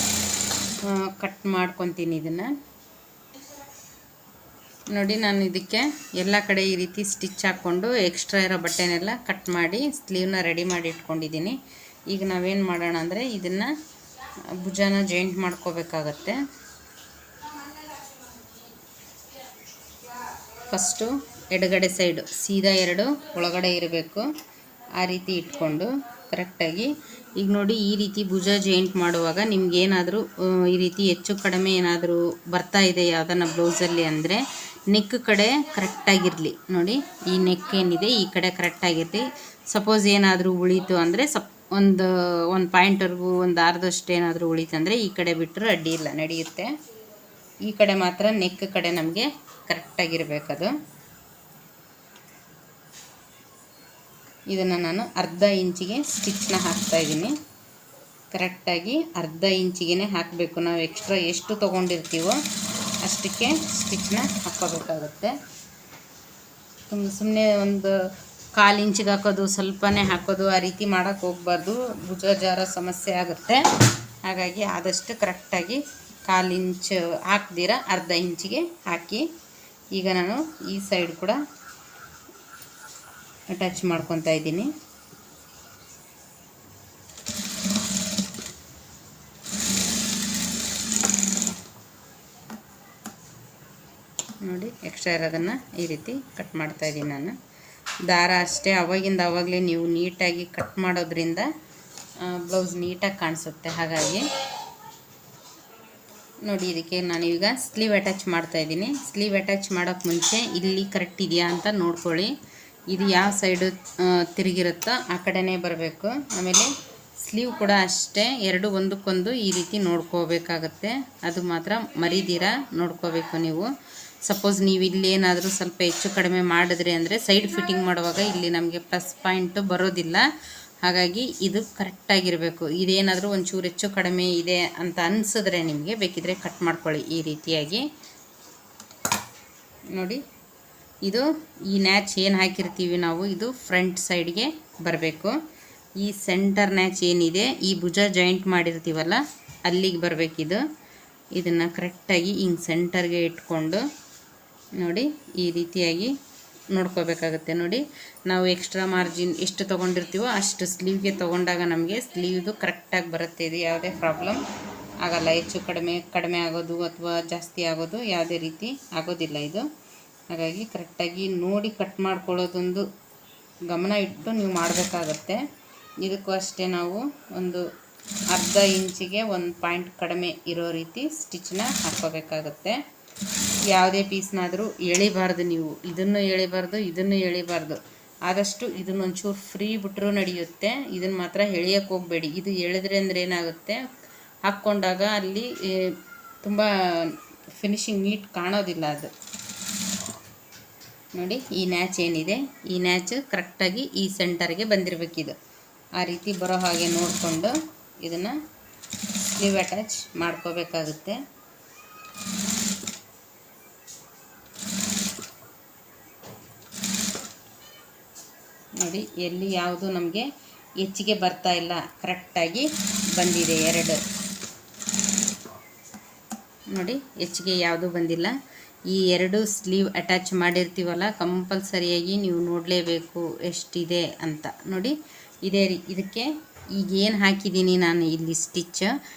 ಕಟ್ ಮಾಡ್ಕೊತೀನಿ ಇದನ್ನು ನೋಡಿ. ನಾನು ಇದಕ್ಕೆ ಎಲ್ಲ ಕಡೆ ಈ ರೀತಿ ಸ್ಟಿಚ್ ಹಾಕ್ಕೊಂಡು ಎಕ್ಸ್ಟ್ರಾ ಇರೋ ಬಟ್ಟೆನೆಲ್ಲ ಕಟ್ ಮಾಡಿ ಸ್ಲೀವ್ನ ರೆಡಿ ಮಾಡಿ ಇಟ್ಕೊಂಡಿದ್ದೀನಿ. ಈಗ ನಾವೇನು ಮಾಡೋಣ ಅಂದರೆ ಇದನ್ನು ಭುಜನ ಜಾಯಿಂಟ್ ಮಾಡ್ಕೋಬೇಕಾಗತ್ತೆ. ಫಸ್ಟು ಎಡಗಡೆ ಸೈಡು ಸೀದಾ ಎರಡು ಒಳಗಡೆ ಇರಬೇಕು, ಆ ರೀತಿ ಇಟ್ಕೊಂಡು ಕರೆಕ್ಟಾಗಿ. ಈಗ ನೋಡಿ, ಈ ರೀತಿ ಭುಜ ಜಾಯಿಂಟ್ ಮಾಡುವಾಗ ನಿಮ್ಗೇನಾದರೂ ಈ ರೀತಿ ಹೆಚ್ಚು ಕಡಿಮೆ ಏನಾದರೂ ಬರ್ತಾ ಇದೆ ಯಾವುದನ್ನ ಬ್ಲೌಸಲ್ಲಿ ಅಂದರೆ ನೆಕ್ ಕಡೆ ಕರೆಕ್ಟಾಗಿರಲಿ ನೋಡಿ. ಈ ನೆಕ್ ಏನಿದೆ ಈ ಕಡೆ ಕರೆಕ್ಟಾಗಿರಲಿ. ಸಪೋಸ್ ಏನಾದರೂ ಉಳೀತು ಅಂದರೆ ಒಂದು ಪಾಯಿಂಟ್ವರೆಗೂ ಒಂದು ಅರ್ಧಷ್ಟು ಏನಾದರೂ ಉಳೀತು ಅಂದರೆ ಈ ಕಡೆ ಬಿಟ್ಟರು ಅಡ್ಡಿ ಇಲ್ಲ, ನಡೆಯುತ್ತೆ. ಈ ಕಡೆ ಮಾತ್ರ ನೆಕ್ ಕಡೆ ನಮಗೆ ಕರೆಕ್ಟಾಗಿರಬೇಕದು. ಇದನ್ನು ನಾನು ಅರ್ಧ ಇಂಚಿಗೆ ಸ್ಟಿಚ್ನ ಹಾಕ್ತಾಯಿದ್ದೀನಿ. ಕರೆಕ್ಟಾಗಿ ಅರ್ಧ ಇಂಚಿಗೆ ಹಾಕಬೇಕು. ನಾವು ಎಕ್ಸ್ಟ್ರಾ ಎಷ್ಟು ತೊಗೊಂಡಿರ್ತೀವೋ ಅಷ್ಟಕ್ಕೆ ಸ್ಟಿಚ್ನ ಹಾಕ್ಕೋಬೇಕಾಗುತ್ತೆ. ಸುಮ್ಮನೆ ಒಂದು 1/4 ಇಂಚಿಗೆ ಹಾಕೋದು, ಸ್ವಲ್ಪನೇ ಹಾಕೋದು, ಆ ರೀತಿ ಮಾಡೋಕ್ಕೆ ಹೋಗಬಾರ್ದು. ಭುಜ ಜಾರ ಸಮಸ್ಯೆ ಆಗುತ್ತೆ. ಹಾಗಾಗಿ ಆದಷ್ಟು ಕರೆಕ್ಟಾಗಿ 1/4 ಇಂಚು ಹಾಕ್ದಿರ ಅರ್ಧ ಇಂಚಿಗೆ ಹಾಕಿ. ಈಗ ನಾನು ಈ ಸೈಡ್ ಕೂಡ ಅಟ್ಯಾಚ್ ಮಾಡ್ಕೊತಾ ಇದ್ದೀನಿ. ನೋಡಿ, ಎಕ್ಸ್ಟ್ರಾ ಇರೋದನ್ನು ಈ ರೀತಿ ಕಟ್ ಮಾಡ್ತಾಯಿದ್ದೀನಿ ನಾನು. ದಾರ ಅಷ್ಟೇ ಅವಾಗಿಂದ ಆವಾಗಲೇ ನೀವು ನೀಟಾಗಿ ಕಟ್ ಮಾಡೋದ್ರಿಂದ ಬ್ಲೌಸ್ ನೀಟಾಗಿ ಕಾಣಿಸುತ್ತೆ. ಹಾಗಾಗಿ ನೋಡಿ, ಇದಕ್ಕೆ ನಾನೀಗ ಸ್ಲೀವ್ ಅಟ್ಯಾಚ್ ಮಾಡ್ತಾಯಿದ್ದೀನಿ. ಸ್ಲೀವ್ ಅಟ್ಯಾಚ್ ಮಾಡೋಕ್ಕೆ ಮುಂಚೆ ಇಲ್ಲಿ ಕರೆಕ್ಟ್ ಇದೆಯಾ ಅಂತ ನೋಡ್ಕೊಳ್ಳಿ. ಇದು ಯಾವ ಸೈಡು ತಿರುಗಿರುತ್ತೋ ಆ ಕಡೆನೇ ಬರಬೇಕು. ಆಮೇಲೆ ಸ್ಲೀವ್ ಕೂಡ ಅಷ್ಟೇ, ಎರಡು ಒಂದಕ್ಕೊಂದು ಈ ರೀತಿ ನೋಡ್ಕೋಬೇಕಾಗತ್ತೆ. ಅದು ಮಾತ್ರ ಮರಿದಿರ ನೋಡ್ಕೋಬೇಕು ನೀವು. ಸಪೋಸ್ ನೀವು ಇಲ್ಲೇನಾದರೂ ಸ್ವಲ್ಪ ಹೆಚ್ಚು ಕಡಿಮೆ ಮಾಡಿದ್ರಿ ಅಂದರೆ ಸೈಡ್ ಫಿಟ್ಟಿಂಗ್ ಮಾಡುವಾಗ ಇಲ್ಲಿ ನಮಗೆ ಪ್ಲಸ್ ಪಾಯಿಂಟು ಬರೋದಿಲ್ಲ. ಹಾಗಾಗಿ ಇದು ಕರೆಕ್ಟಾಗಿರಬೇಕು. ಇದೇನಾದರೂ ಒಂಚೂರು ಹೆಚ್ಚು ಕಡಿಮೆ ಇದೆ ಅಂತ ಅನಿಸಿದ್ರೆ ನಿಮಗೆ ಬೇಕಿದ್ರೆ ಕಟ್ ಮಾಡ್ಕೊಳ್ಳಿ ಈ ರೀತಿಯಾಗಿ. ನೋಡಿ, ಇದು ಈ ನ್ಯಾಚ್ ಏನು ಹಾಕಿರ್ತೀವಿ ನಾವು, ಇದು ಫ್ರಂಟ್ ಸೈಡ್ಗೆ ಬರಬೇಕು. ಈ ಸೆಂಟರ್ ನ್ಯಾಚ್ ಏನಿದೆ, ಈ ಭುಜ ಜಾಯಿಂಟ್ ಮಾಡಿರ್ತೀವಲ್ಲ ಅಲ್ಲಿಗೆ ಬರಬೇಕಿದು. ಇದನ್ನು ಕರೆಕ್ಟಾಗಿ ಹಿಂಗೆ ಸೆಂಟರ್ಗೆ ಇಟ್ಕೊಂಡು ನೋಡಿ ಈ ರೀತಿಯಾಗಿ ನೋಡ್ಕೋಬೇಕಾಗುತ್ತೆ. ನೋಡಿ, ನಾವು ಎಕ್ಸ್ಟ್ರಾ ಮಾರ್ಜಿನ್ ಎಷ್ಟು ತೊಗೊಂಡಿರ್ತೀವೋ ಅಷ್ಟು ಸ್ಲೀವ್ಗೆ ತೊಗೊಂಡಾಗ ನಮಗೆ ಸ್ಲೀವ್ದು ಕರೆಕ್ಟಾಗಿ ಬರುತ್ತೆ. ಇದು ಯಾವುದೇ ಪ್ರಾಬ್ಲಮ್ ಆಗಲ್ಲ. ಹೆಚ್ಚು ಕಡಿಮೆ ಆಗೋದು ಅಥವಾ ಜಾಸ್ತಿ ಆಗೋದು ಯಾವುದೇ ರೀತಿ ಆಗೋದಿಲ್ಲ ಇದು. ಹಾಗಾಗಿ ಕರೆಕ್ಟಾಗಿ ನೋಡಿ ಕಟ್ ಮಾಡ್ಕೊಳ್ಳೋದೊಂದು ಗಮನ ಇಟ್ಟು ನೀವು ಮಾಡಬೇಕಾಗತ್ತೆ. ಇದಕ್ಕೂ ಅಷ್ಟೇ ನಾವು ಒಂದು ಅರ್ಧ ಇಂಚಿಗೆ 1 ಪಾಯಿಂಟ್ ಕಡಿಮೆ ಇರೋ ರೀತಿ ಸ್ಟಿಚ್ನ ಹಾಕ್ಕೋಬೇಕಾಗತ್ತೆ. ಯಾವುದೇ ಪೀಸ್ನಾದರೂ ಎಳಿಬಾರ್ದು ನೀವು, ಇದನ್ನು ಎಳಿಬಾರ್ದು, ಇದನ್ನು ಎಳಿಬಾರ್ದು. ಆದಷ್ಟು ಇದನ್ನೊಂಚೂರು ಫ್ರೀ ಬಿಟ್ಟರೂ ನಡೆಯುತ್ತೆ. ಇದನ್ನು ಮಾತ್ರ ಎಳಿಯೋಕ್ಕೆ ಹೋಗಬೇಡಿ. ಇದು ಎಳೆದ್ರೆ ಅಂದರೆ ಏನಾಗುತ್ತೆ, ಹಾಕ್ಕೊಂಡಾಗ ಅಲ್ಲಿ ತುಂಬ ಫಿನಿಶಿಂಗ್ ನೀಟ್ ಕಾಣೋದಿಲ್ಲ ಅದು. ನೋಡಿ, ಈ ನ್ಯಾಚ್ ಏನಿದೆ, ಈ ನ್ಯಾಚ್ ಕರೆಕ್ಟಾಗಿ ಈ ಸೆಂಟರ್ಗೆ ಬಂದಿರಬೇಕಿದು. ಆ ರೀತಿ ಬರೋ ಹಾಗೆ ನೋಡಿಕೊಂಡು ಇದನ್ನು ಸ್ಲೀವ್ ಅಟ್ಯಾಚ್ ಮಾಡ್ಕೋಬೇಕಾಗುತ್ತೆ. ನೋಡಿ, ಎಲ್ಲಿ ಯಾವುದು ನಮಗೆ ಹೆಚ್ಚಿಗೆ ಬರ್ತಾ ಇಲ್ಲ, ಕರೆಕ್ಟಾಗಿ ಬಂದಿದೆ. ಎರಡು ನೋಡಿ, ಹೆಚ್ಚಿಗೆ ಯಾವುದೂ ಬಂದಿಲ್ಲ. ಈ ಎರಡು ಸ್ಲೀವ್ ಅಟ್ಯಾಚ್ ಮಾಡಿರ್ತೀವಲ್ಲ, ಕಂಪಲ್ಸರಿಯಾಗಿ ನೀವು ನೋಡಲೇಬೇಕು ಎಷ್ಟಿದೆ ಅಂತ. ನೋಡಿ, ಇದಕ್ಕೆ ಈಗೇನು ಹಾಕಿದ್ದೀನಿ ನಾನು ಇಲ್ಲಿ ಸ್ಟಿಚ್,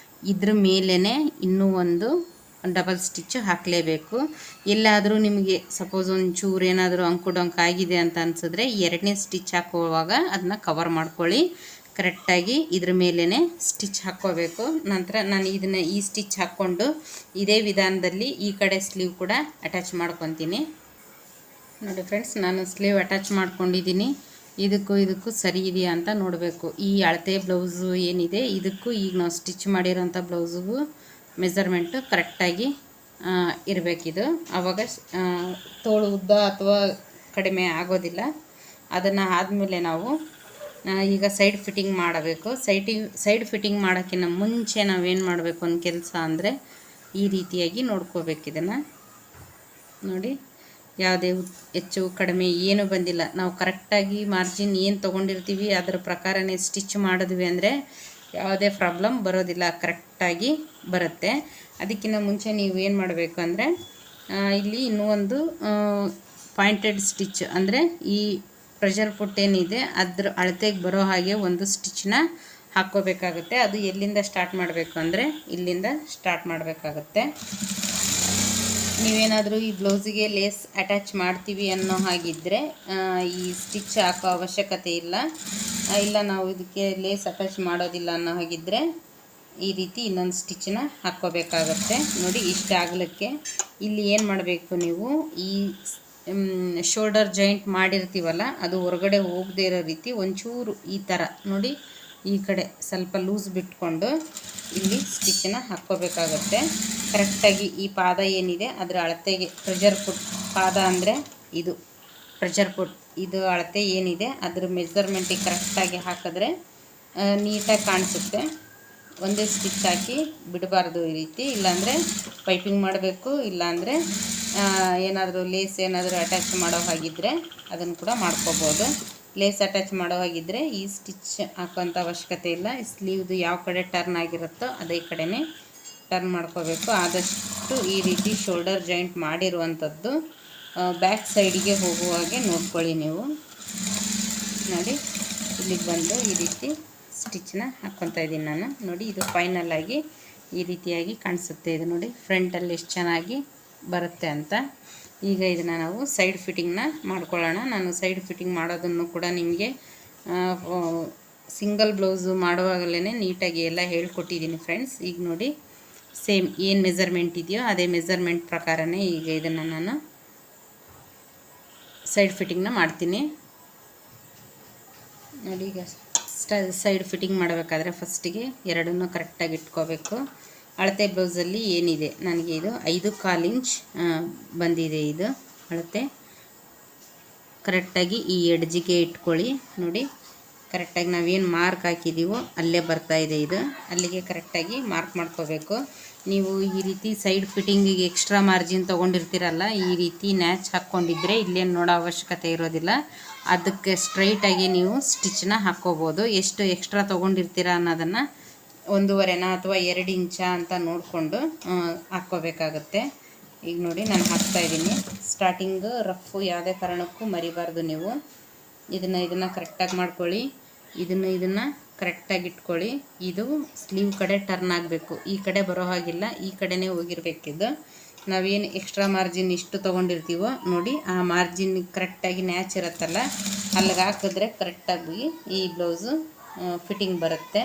ಇದ್ರ ಮೇಲೇ ಇನ್ನೂ ಒಂದು ಡಬಲ್ ಸ್ಟಿಚ್ ಹಾಕಲೇಬೇಕು. ಎಲ್ಲಾದರೂ ನಿಮಗೆ ಸಪೋಸ್ ಒಂಚೂರು ಏನಾದರೂ ಅಂಕು ಡೊಂಕು ಆಗಿದೆ ಅಂತ ಅನಿಸಿದ್ರೆ ಎರಡನೇ ಸ್ಟಿಚ್ ಹಾಕುವಾಗ ಅದನ್ನ ಕವರ್ ಮಾಡ್ಕೊಳ್ಳಿ. ಕರೆಕ್ಟಾಗಿ ಇದ್ರ ಮೇಲೇ ಸ್ಟಿಚ್ ಹಾಕ್ಕೋಬೇಕು. ನಂತರ ನಾನು ಈ ಸ್ಟಿಚ್ ಹಾಕ್ಕೊಂಡು ಇದೇ ವಿಧಾನದಲ್ಲಿ ಈ ಕಡೆ ಸ್ಲೀವ್ ಕೂಡ ಅಟ್ಯಾಚ್ ಮಾಡ್ಕೊತೀನಿ. ನೋಡಿ ಫ್ರೆಂಡ್ಸ್, ನಾನು ಸ್ಲೀವ್ ಅಟ್ಯಾಚ್ ಮಾಡ್ಕೊಂಡಿದ್ದೀನಿ. ಇದಕ್ಕೂ ಸರಿ ಇದೆಯಾ ಅಂತ ನೋಡಬೇಕು. ಈ ಅಳತೆ ಬ್ಲೌಸು ಏನಿದೆ, ಇದಕ್ಕೂ ಈಗ ನಾವು ಸ್ಟಿಚ್ ಮಾಡಿರೋಂಥ ಬ್ಲೌಸಿಗೂ ಮೆಜರ್ಮೆಂಟು ಕರೆಕ್ಟಾಗಿ ಇರಬೇಕಿದು. ಆವಾಗ ತೋಳು ಉದ್ದ ಅಥವಾ ಕಡಿಮೆ ಆಗೋದಿಲ್ಲ. ಅದನ್ನು ಆದಮೇಲೆ ನಾವು ಈಗ ಸೈಡ್ ಫಿಟ್ಟಿಂಗ್ ಮಾಡಬೇಕು. ಸೈಡ್ ಫಿಟ್ಟಿಂಗ್ ಮಾಡೋಕ್ಕಿಂತ ಮುಂಚೆ ನಾವೇನು ಮಾಡಬೇಕು ಒಂದು ಕೆಲಸ ಅಂದರೆ ಈ ರೀತಿಯಾಗಿ ನೋಡ್ಕೋಬೇಕು. ಇದನ್ನು ನೋಡಿ, ಯಾವುದೇ ಹೆಚ್ಚು ಕಡಿಮೆ ಏನೂ ಬಂದಿಲ್ಲ. ನಾವು ಕರೆಕ್ಟಾಗಿ ಮಾರ್ಜಿನ್ ಏನು ತೊಗೊಂಡಿರ್ತೀವಿ ಅದರ ಪ್ರಕಾರನೇ ಸ್ಟಿಚ್ ಮಾಡಿದ್ವಿ ಅಂದರೆ ಯಾವುದೇ ಪ್ರಾಬ್ಲಮ್ ಬರೋದಿಲ್ಲ, ಕರೆಕ್ಟಾಗಿ ಬರುತ್ತೆ. ಅದಕ್ಕಿಂತ ಮುಂಚೆ ನೀವು ಏನು ಮಾಡಬೇಕು ಅಂದರೆ ಇಲ್ಲಿ ಇನ್ನೂ ಒಂದು ಪಾಯಿಂಟೆಡ್ ಸ್ಟಿಚ್ ಅಂದರೆ ಈ ಪ್ರೆಷರ್ ಪುಟ್ ಏನಿದೆ ಅದ್ರ ಅಳತೆಗೆ ಬರೋ ಹಾಗೆ ಒಂದು ಸ್ಟಿಚ್ನ ಹಾಕ್ಕೋಬೇಕಾಗುತ್ತೆ. ಅದು ಎಲ್ಲಿಂದ ಸ್ಟಾರ್ಟ್ ಮಾಡಬೇಕು ಅಂದರೆ ಇಲ್ಲಿಂದ ಸ್ಟಾರ್ಟ್ ಮಾಡಬೇಕಾಗುತ್ತೆ. ನೀವೇನಾದರೂ ಈ ಬ್ಲೌಸಿಗೆ ಲೇಸ್ ಅಟ್ಯಾಚ್ ಮಾಡ್ತೀವಿ ಅನ್ನೋ ಹಾಗಿದ್ದರೆ ಈ ಸ್ಟಿಚ್ ಹಾಕೋ ಅವಶ್ಯಕತೆ ಇಲ್ಲ. ನಾವು ಇದಕ್ಕೆ ಲೇಸ್ ಅಟ್ಯಾಚ್ ಮಾಡೋದಿಲ್ಲ ಅನ್ನೋ ಹಾಗಿದ್ದರೆ ಈ ರೀತಿ ಇನ್ನೊಂದು ಸ್ಟಿಚ್ನ ಹಾಕ್ಕೋಬೇಕಾಗತ್ತೆ. ನೋಡಿ, ಇಷ್ಟ ಆಗಲಿಕ್ಕೆ ಇಲ್ಲಿ ಏನು ಮಾಡಬೇಕು, ನೀವು ಈ ಶೋಲ್ಡರ್ ಜಾಯಿಂಟ್ ಮಾಡಿರ್ತೀವಲ್ಲ ಅದು ಹೊರಗಡೆ ಹೋಗದೇ ಇರೋ ರೀತಿ ಒಂಚೂರು ಈ ಥರ ನೋಡಿ, ಈ ಕಡೆ ಸ್ವಲ್ಪ ಲೂಸ್ ಬಿಟ್ಕೊಂಡು ಇಲ್ಲಿ ಸ್ಟಿಚ್ಚನ್ನ ಹಾಕ್ಕೋಬೇಕಾಗತ್ತೆ. ಕರೆಕ್ಟಾಗಿ ಈ ಪಾದ ಏನಿದೆ ಅದರ ಅಳತೆಗೆ ಪ್ರೆಷರ್ ಪುಟ್ ಪಾದ ಅಂದರೆ ಇದು ಪ್ರೆಷರ್ ಪುಟ್, ಇದು ಅಳತೆ ಏನಿದೆ ಅದ್ರ ಮೆಜರ್ಮೆಂಟಿಗೆ ಕರೆಕ್ಟಾಗಿ ಹಾಕಿದ್ರೆ ನೀಟಾಗಿ ಕಾಣಿಸುತ್ತೆ. ಒಂದೇ ಸ್ಟಿಚ್ ಹಾಕಿ ಬಿಡಬಾರ್ದು ಈ ರೀತಿ, ಇಲ್ಲಾಂದರೆ ಪೈಪಿಂಗ್ ಮಾಡಬೇಕು. ಇಲ್ಲಾಂದರೆ ಏನಾದರೂ ಲೇಸ್ ಏನಾದರೂ ಅಟ್ಯಾಚ್ ಮಾಡೋ ಹಾಗಿದ್ದರೆ ಅದನ್ನು ಕೂಡ ಮಾಡ್ಕೋಬೋದು. ಲೇಸ್ ಅಟ್ಯಾಚ್ ಮಾಡೋ ಹಾಗಿದ್ದರೆ ಈ ಸ್ಟಿಚ್ ಹಾಕೋಂಥ ಅವಶ್ಯಕತೆ ಇಲ್ಲ. ಸ್ಲೀವ್ದು ಯಾವ ಕಡೆ ಟರ್ನ್ ಆಗಿರುತ್ತೋ ಅದೇ ಕಡೆನೇ ಟರ್ನ್ ಮಾಡ್ಕೋಬೇಕು. ಆದಷ್ಟು ಈ ರೀತಿ ಶೋಲ್ಡರ್ ಜಾಯಿಂಟ್ ಮಾಡಿರುವಂಥದ್ದು ಬ್ಯಾಕ್ ಸೈಡಿಗೆ ಹೋಗುವ ಹಾಗೆ ನೋಡ್ಕೊಳ್ಳಿ ನೀವು. ನೋಡಿ, ಇಲ್ಲಿಗೆ ಬಂದು ಈ ರೀತಿ ಸ್ಟಿಚ್ನ ಹಾಕ್ಕೊತಾ ಇದ್ದೀನಿ ನಾನು. ನೋಡಿ, ಇದು ಫೈನಲ್ ಆಗಿ ಈ ರೀತಿಯಾಗಿ ಕಾಣಿಸುತ್ತೆ. ಇದು ನೋಡಿ ಫ್ರಂಟಲ್ಲಿ ಎಷ್ಟು ಚೆನ್ನಾಗಿ ಬರುತ್ತೆ ಅಂತ. ಈಗ ಇದನ್ನು ನಾವು ಸೈಡ್ ಫಿಟ್ಟಿಂಗ್ನ ಮಾಡ್ಕೊಳ್ಳೋಣ. ನಾನು ಸೈಡ್ ಫಿಟ್ಟಿಂಗ್ ಮಾಡೋದನ್ನು ಕೂಡ ನಿಮಗೆ ಸಿಂಗಲ್ ಬ್ಲೌಸು ಮಾಡುವಾಗಲೇ ನೀಟಾಗಿ ಎಲ್ಲ ಹೇಳ್ಕೊಟ್ಟಿದ್ದೀನಿ ಫ್ರೆಂಡ್ಸ್. ಈಗ ನೋಡಿ ಸೇಮ್ ಏನು ಮೆಜರ್ಮೆಂಟ್ ಇದೆಯೋ ಅದೇ ಮೆಜರ್ಮೆಂಟ್ ಪ್ರಕಾರನೇ ಈಗ ಇದನ್ನು ನಾನು ಸೈಡ್ ಫಿಟ್ಟಿಂಗ್ನ ಮಾಡ್ತೀನಿ ನೋಡಿ. ಈಗ ಸೈಡ್ ಫಿಟ್ಟಿಂಗ್ ಮಾಡಬೇಕಾದ್ರೆ ಫಸ್ಟಿಗೆ ಎರಡನ್ನೂ ಕರೆಕ್ಟಾಗಿ ಇಟ್ಕೋಬೇಕು. ಅಳತೆ ಬ್ಲೌಸಲ್ಲಿ ಏನಿದೆ ನನಗೆ ಇದು 5.25 ಇಂಚ್ ಬಂದಿದೆ. ಇದು ಅಳತೆ ಕರೆಕ್ಟಾಗಿ ಈ ಎಡ್ಜಿಗೆ ಇಟ್ಕೊಳ್ಳಿ. ನೋಡಿ ಕರೆಕ್ಟಾಗಿ ನಾವೇನು ಮಾರ್ಕ್ ಹಾಕಿದ್ದೀವೋ ಅಲ್ಲೇ ಬರ್ತಾಯಿದೆ. ಇದು ಅಲ್ಲಿಗೆ ಕರೆಕ್ಟಾಗಿ ಮಾರ್ಕ್ ಮಾಡ್ಕೋಬೇಕು. ನೀವು ಈ ರೀತಿ ಸೈಡ್ ಫಿಟ್ಟಿಂಗಿಗೆ ಎಕ್ಸ್ಟ್ರಾ ಮಾರ್ಜಿನ್ ತೊಗೊಂಡಿರ್ತೀರಲ್ಲ, ಈ ರೀತಿ ನ್ಯಾಚ್ ಹಾಕ್ಕೊಂಡಿದ್ರೆ ಇಲ್ಲೇನು ನೋಡೋ ಅವಶ್ಯಕತೆ ಇರೋದಿಲ್ಲ. ಅದಕ್ಕೆ ಸ್ಟ್ರೈಟಾಗಿ ನೀವು ಸ್ಟಿಚ್ನ ಹಾಕ್ಕೋಬೋದು. ಎಷ್ಟು ಎಕ್ಸ್ಟ್ರಾ ತೊಗೊಂಡಿರ್ತೀರ ಅನ್ನೋದನ್ನು 1.5 ಅಥವಾ 2 ಇಂಚ ಅಂತ ನೋಡಿಕೊಂಡು ಹಾಕ್ಕೋಬೇಕಾಗತ್ತೆ. ಈಗ ನೋಡಿ ನಾನು ಹಾಕ್ತಾಯಿದ್ದೀನಿ. ಸ್ಟಾರ್ಟಿಂಗ್ ರಫು ಯಾವುದೇ ಕಾರಣಕ್ಕೂ ಮರಿಬಾರ್ದು ನೀವು. ಇದನ್ನು ಕರೆಕ್ಟಾಗಿ ಮಾಡ್ಕೊಳ್ಳಿ. ಇದನ್ನು ಕರೆಕ್ಟಾಗಿ ಇಟ್ಕೊಳ್ಳಿ. ಇದು ಸ್ಲೀವ್ ಕಡೆ ಟರ್ನ್ ಆಗಬೇಕು, ಈ ಕಡೆ ಬರೋ ಹಾಗಿಲ್ಲ, ಈ ಕಡೆನೇ ಹೋಗಿರ್ಬೇಕಿದ್ದು. ನಾವೇನು ಎಕ್ಸ್ಟ್ರಾ ಮಾರ್ಜಿನ್ ಇಷ್ಟು ತೊಗೊಂಡಿರ್ತೀವೋ ನೋಡಿ, ಆ ಮಾರ್ಜಿನ್ ಕರೆಕ್ಟಾಗಿ ನ್ಯಾಚ್ ಇರುತ್ತಲ್ಲ ಅಲ್ಲಿಗೆ ಹಾಕಿದ್ರೆ ಕರೆಕ್ಟಾಗಿ ಈ ಬ್ಲೌಸು ಫಿಟ್ಟಿಂಗ್ ಬರುತ್ತೆ.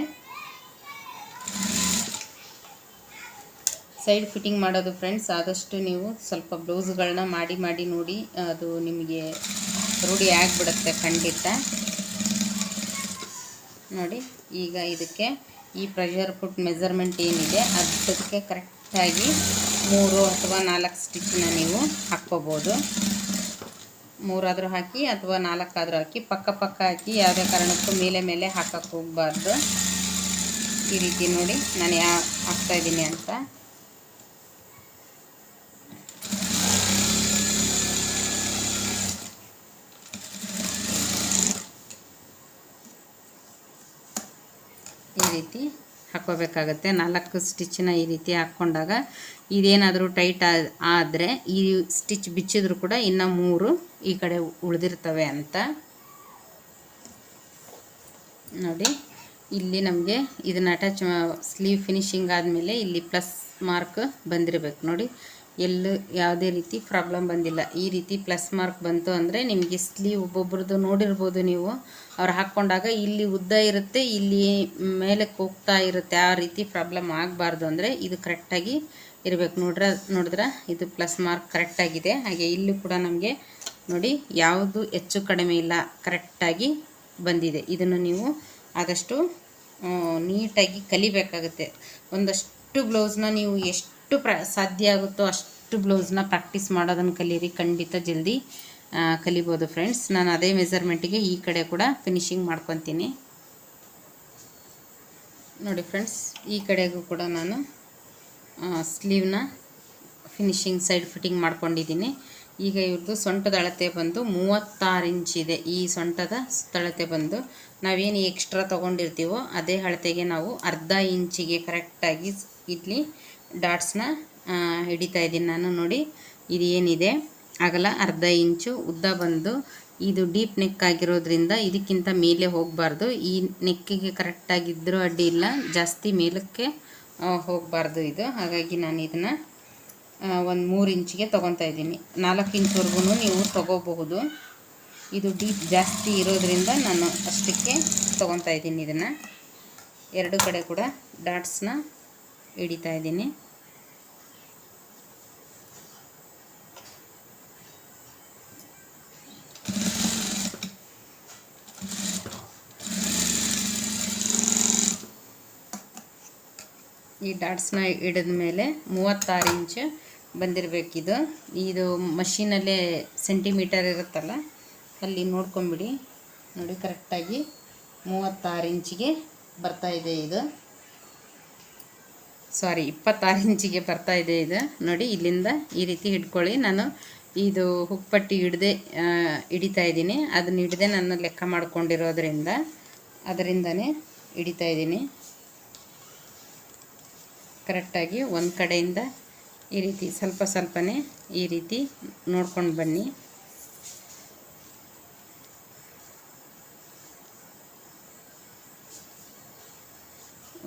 ಸೈಡ್ ಫಿಟ್ಟಿಂಗ್ ಮಾಡೋದು ಫ್ರೆಂಡ್ಸ್ ಆದಷ್ಟು ನೀವು ಸ್ವಲ್ಪ ಬ್ಲೌಸ್ಗಳನ್ನ ಮಾಡಿ ನೋಡಿ, ಅದು ನಿಮಗೆ ರೂಢಿ ಆಗಿಬಿಡುತ್ತೆ ಖಂಡಿತ. ನೋಡಿ ಈಗ ಇದಕ್ಕೆ ಈ ಪ್ರೆಷರ್ ಫುಟ್ ಮೆಜರ್ಮೆಂಟ್ ಏನಿದೆ ಅದಕ್ಕೆ ಕರೆಕ್ಟಾಗಿ 3 ಅಥವಾ 4 ಸ್ಟಿಚ್ನ ನೀವು ಹಾಕ್ಕೋಬೋದು. 3 ಆದರೂ ಹಾಕಿ ಅಥವಾ 4 ಆದರೂ ಹಾಕಿ, ಪಕ್ಕ ಹಾಕಿ ಯಾವುದೇ ಕಾರಣಕ್ಕೂ ಮೇಲೆ ಹಾಕಕ್ಕೆ ಹೋಗಬಾರ್ದು. ಈ ರೀತಿ ನೋಡಿ ನಾನು ಹಾಕ್ತಾಯಿದ್ದೀನಿ ಅಂತ. ಈ ರೀತಿ ಹಾಕ್ಕೋಬೇಕಾಗತ್ತೆ. 4 ಸ್ಟಿಚ್ನ ಈ ರೀತಿ ಹಾಕ್ಕೊಂಡಾಗ ಇದೇನಾದರೂ ಟೈಟ್ ಆದರೆ ಈ ಸ್ಟಿಚ್ ಬಿಚ್ಚಿದ್ರೂ ಕೂಡ ಇನ್ನು 3 ಈ ಕಡೆ ಉಳಿದಿರ್ತವೆ ಅಂತ. ನೋಡಿ ಇಲ್ಲಿ ನಮಗೆ ಇದನ್ನು ಅಟ್ಯಾಚ್ ಸ್ಲೀವ್ ಫಿನಿಶಿಂಗ್ ಆದಮೇಲೆ ಇಲ್ಲಿ ಪ್ಲಸ್ ಮಾರ್ಕ್ ಬಂದಿರಬೇಕು. ನೋಡಿ ಎಲ್ಲೂ ಯಾವುದೇ ರೀತಿ ಪ್ರಾಬ್ಲಮ್ ಬಂದಿಲ್ಲ. ಈ ರೀತಿ ಪ್ಲಸ್ ಮಾರ್ಕ್ ಬಂತು ಅಂದರೆ ನಿಮಗೆ ಸ್ಲೀವ್ ಒಬ್ಬೊಬ್ರದ್ದು ನೋಡಿರ್ಬೋದು ನೀವು, ಅವ್ರು ಹಾಕ್ಕೊಂಡಾಗ ಇಲ್ಲಿ ಉದ್ದ ಇರುತ್ತೆ, ಇಲ್ಲಿ ಮೇಲಕ್ಕೆ ಹೋಗ್ತಾ ಇರುತ್ತೆ. ಆ ರೀತಿ ಪ್ರಾಬ್ಲಮ್ ಆಗಬಾರ್ದು ಅಂದರೆ ಇದು ಕರೆಕ್ಟಾಗಿ ಇರಬೇಕು. ನೋಡಿದ್ರೆ ಇದು ಪ್ಲಸ್ ಮಾರ್ಕ್ ಕರೆಕ್ಟಾಗಿದೆ. ಹಾಗೆ ಇಲ್ಲೂ ಕೂಡ ನಮಗೆ ನೋಡಿ ಯಾವುದು ಹೆಚ್ಚು ಕಡಿಮೆ ಇಲ್ಲ, ಕರೆಕ್ಟಾಗಿ ಬಂದಿದೆ. ಇದನ್ನು ನೀವು ಆದಷ್ಟು ನೀಟಾಗಿ ಕಲಿಬೇಕಾಗುತ್ತೆ. ಒಂದಷ್ಟು ಬ್ಲೌಸ್ನ ನೀವು ಎಷ್ಟು ಸಾಧ್ಯ ಆಗುತ್ತೋ ಅಷ್ಟು ಬ್ಲೌಸ್ನ ಪ್ರಾಕ್ಟೀಸ್ ಮಾಡೋದನ್ನು ಕಲೀರಿ. ಖಂಡಿತ ಜಲ್ದಿ ಕಲಿಬೋದು ಫ್ರೆಂಡ್ಸ್. ನಾನು ಅದೇ ಮೆಜರ್ಮೆಂಟಿಗೆ ಈ ಕಡೆ ಕೂಡ ಫಿನಿಶಿಂಗ್ ಮಾಡ್ಕೊತೀನಿ. ನೋಡಿ ಫ್ರೆಂಡ್ಸ್, ಈ ಕಡೆಗೂ ಕೂಡ ನಾನು ಸ್ಲೀವ್ನ ಫಿನಿಶಿಂಗ್ ಸೈಡ್ ಫಿಟ್ಟಿಂಗ್ ಮಾಡ್ಕೊಂಡಿದ್ದೀನಿ. ಈಗ ಇವ್ರದ್ದು ಸೊಂಟದ ಅಳತೆ ಬಂದು 36 ಇಂಚ್ ಇದೆ. ಈ ಸೊಂಟದ ಅಳತೆ ಬಂದು ನಾವೇನು ಎಕ್ಸ್ಟ್ರಾ ತೊಗೊಂಡಿರ್ತೀವೋ ಅದೇ ಅಳತೆಗೆ ನಾವು ಅರ್ಧ ಇಂಚಿಗೆ ಕರೆಕ್ಟಾಗಿ ಇಲ್ಲಿ ಡಾಟ್ಸ್ನ ಹಿಡಿತಾ ಇದ್ದೀನಿ ನಾನು. ನೋಡಿ ಇದು ಏನಿದೆ ಅಗಲ ಅರ್ಧ ಇಂಚು, ಉದ್ದ ಬಂದು ಇದು ಡೀಪ್ ನೆಕ್ ಆಗಿರೋದ್ರಿಂದ ಇದಕ್ಕಿಂತ ಮೇಲೆ ಹೋಗಬಾರ್ದು. ಈ ನೆಕ್ಕಿಗೆ ಕರೆಕ್ಟಾಗಿದ್ದರೂ ಅಡ್ಡಿ ಇಲ್ಲ, ಜಾಸ್ತಿ ಮೇಲಕ್ಕೆ ಹೋಗಬಾರ್ದು ಇದು. ಹಾಗಾಗಿ ನಾನು ಇದನ್ನು ಒಂದು 3 ಇಂಚಿಗೆ ತೊಗೊತಾ ಇದ್ದೀನಿ. 4 ಇಂಚ್ವರೆಗೂ ನೀವು ತೊಗೋಬಹುದು. ಇದು ಡೀಪ್ ಜಾಸ್ತಿ ಇರೋದ್ರಿಂದ ನಾನು ಅಷ್ಟಕ್ಕೆ ತೊಗೊತಾ ಇದ್ದೀನಿ. ಇದನ್ನು ಎರಡು ಕಡೆ ಕೂಡ ಡಾಟ್ಸ್ನ ಹಿಡಿತಾ ಇದ್ದೀನಿ. ಈ ಡಾಟ್ಸ್ನ ಹಿಡಿದ ಮೇಲೆ 36 ಇಂಚ್ ಬಂದಿರಬೇಕಿದು. ಇದು ಮಷೀನಲ್ಲೇ ಸೆಂಟಿಮೀಟರ್ ಇರುತ್ತಲ್ಲ ಅಲ್ಲಿ ನೋಡ್ಕೊಂಬಿಡಿ. ನೋಡಿ ಕರೆಕ್ಟಾಗಿ 36 ಇಂಚಿಗೆ ಬರ್ತಾಯಿದೆ ಇದು. ಸಾರಿ 26 ಇಂಚಿಗೆ ಬರ್ತಾಯಿದೆ ಇದು. ನೋಡಿ ಇಲ್ಲಿಂದ ಈ ರೀತಿ ಹಿಡ್ಕೊಳ್ಳಿ. ನಾನು ಇದು ಹುಕ್ಪಟ್ಟಿ ಹಿಡಿತಾ ಇದ್ದೀನಿ. ಅದನ್ನ ಹಿಡ್ದೆ ನಾನು ಲೆಕ್ಕ ಮಾಡ್ಕೊಂಡಿರೋದ್ರಿಂದ ಅದರಿಂದನೇ ಹಿಡಿತಾ ಇದ್ದೀನಿ. ಕರೆಕ್ಟಾಗಿ ಒಂದು ಕಡೆಯಿಂದ ಈ ರೀತಿ ಸ್ವಲ್ಪನೇ ಈ ರೀತಿ ನೋಡ್ಕೊಂಡು ಬನ್ನಿ.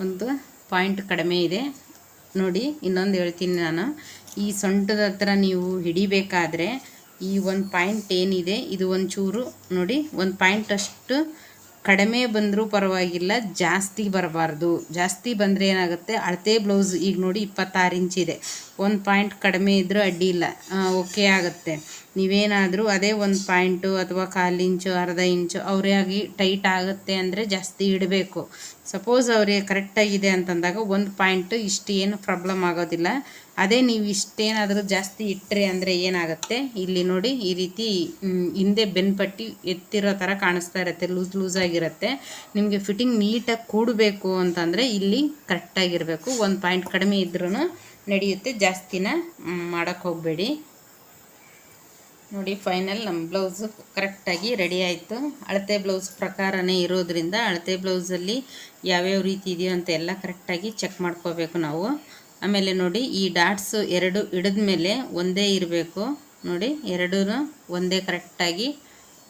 ಒಂದು ಪಾಯಿಂಟ್ ಕಡಿಮೆ ಇದೆ ನೋಡಿ. ಇನ್ನೊಂದು ಹೇಳ್ತೀನಿ ನಾನು, ಈ ಸೊಂಟದ ಹತ್ರ ನೀವು ಹಿಡಿಬೇಕಾದ್ರೆ ಈ ಒಂದು ಪಾಯಿಂಟ್ ಏನಿದೆ ಇದು ಒಂಚೂರು ನೋಡಿ, ಒಂದು ಪಾಯಿಂಟ್ ಅಷ್ಟು ಕಡಿಮೆ ಬಂದರೂ ಪರವಾಗಿಲ್ಲ, ಜಾಸ್ತಿ ಬರಬಾರ್ದು. ಜಾಸ್ತಿ ಬಂದರೆ ಏನಾಗುತ್ತೆ, ಅಳತೆ ಬ್ಲೌಸ್ ಈಗ ನೋಡಿ 26 ಇಂಚಿದೆ, 1 ಪಾಯಿಂಟ್ ಕಡಿಮೆ ಇದ್ದರೂ ಅಡ್ಡಿ ಇಲ್ಲ, ಓಕೆ ಆಗುತ್ತೆ. ನೀವೇನಾದರೂ ಅದೇ 1 ಪಾಯಿಂಟು ಅಥವಾ 1/4 ಇಂಚು, ಅರ್ಧ ಇಂಚು ಅವರಾಗಿ ಟೈಟ್ ಆಗುತ್ತೆ ಅಂದರೆ ಜಾಸ್ತಿ ಇಡಬೇಕು. ಸಪೋಸ್ ಅವರಿಗೆ ಕರೆಕ್ಟಾಗಿದೆ ಅಂತಂದಾಗ 1 ಪಾಯಿಂಟು ಇಷ್ಟು ಏನು ಪ್ರಾಬ್ಲಮ್ ಆಗೋದಿಲ್ಲ. ಅದೇ ನೀವು ಇಷ್ಟೇನಾದರೂ ಜಾಸ್ತಿ ಇಟ್ಟರೆ ಅಂದರೆ ಏನಾಗುತ್ತೆ, ಇಲ್ಲಿ ನೋಡಿ ಈ ರೀತಿ ಹಿಂದೆ ಬೆನ್ಪಟ್ಟಿ ಎತ್ತಿರೋ ಥರ ಕಾಣಿಸ್ತಾ ಇರುತ್ತೆ, ಲೂಸಾಗಿರುತ್ತೆ. ನಿಮಗೆ ಫಿಟ್ಟಿಂಗ್ ನೀಟಾಗಿ ಕೂಡಬೇಕು ಅಂತಂದರೆ ಇಲ್ಲಿ ಕರೆಕ್ಟಾಗಿರಬೇಕು. 1 ಪಾಯಿಂಟ್ ಕಡಿಮೆ ಇದ್ರೂ ನಡೆಯುತ್ತೆ, ಜಾಸ್ತಿನ ಮಾಡೋಕ್ಕೆ ಹೋಗಬೇಡಿ. ನೋಡಿ ಫೈನಲ್ ನಮ್ಮ ಬ್ಲೌಸು ಕರೆಕ್ಟಾಗಿ ರೆಡಿ ಆಯಿತು. ಅಳತೆ ಬ್ಲೌಸ್ ಪ್ರಕಾರನೇ ಇರೋದ್ರಿಂದ ಅಳತೆ ಬ್ಲೌಸಲ್ಲಿ ಯಾವ್ಯಾವ ರೀತಿ ಇದೆಯೋ ಅಂತ ಎಲ್ಲ ಕರೆಕ್ಟಾಗಿ ಚೆಕ್ ಮಾಡ್ಕೋಬೇಕು ನಾವು. ಆಮೇಲೆ ನೋಡಿ ಈ ಡಾಟ್ಸು 2 ಹಿಡಿದ ಮೇಲೆ ಒಂದೇ ಇರಬೇಕು. ನೋಡಿ 2 ಒಂದೇ ಕರೆಕ್ಟಾಗಿ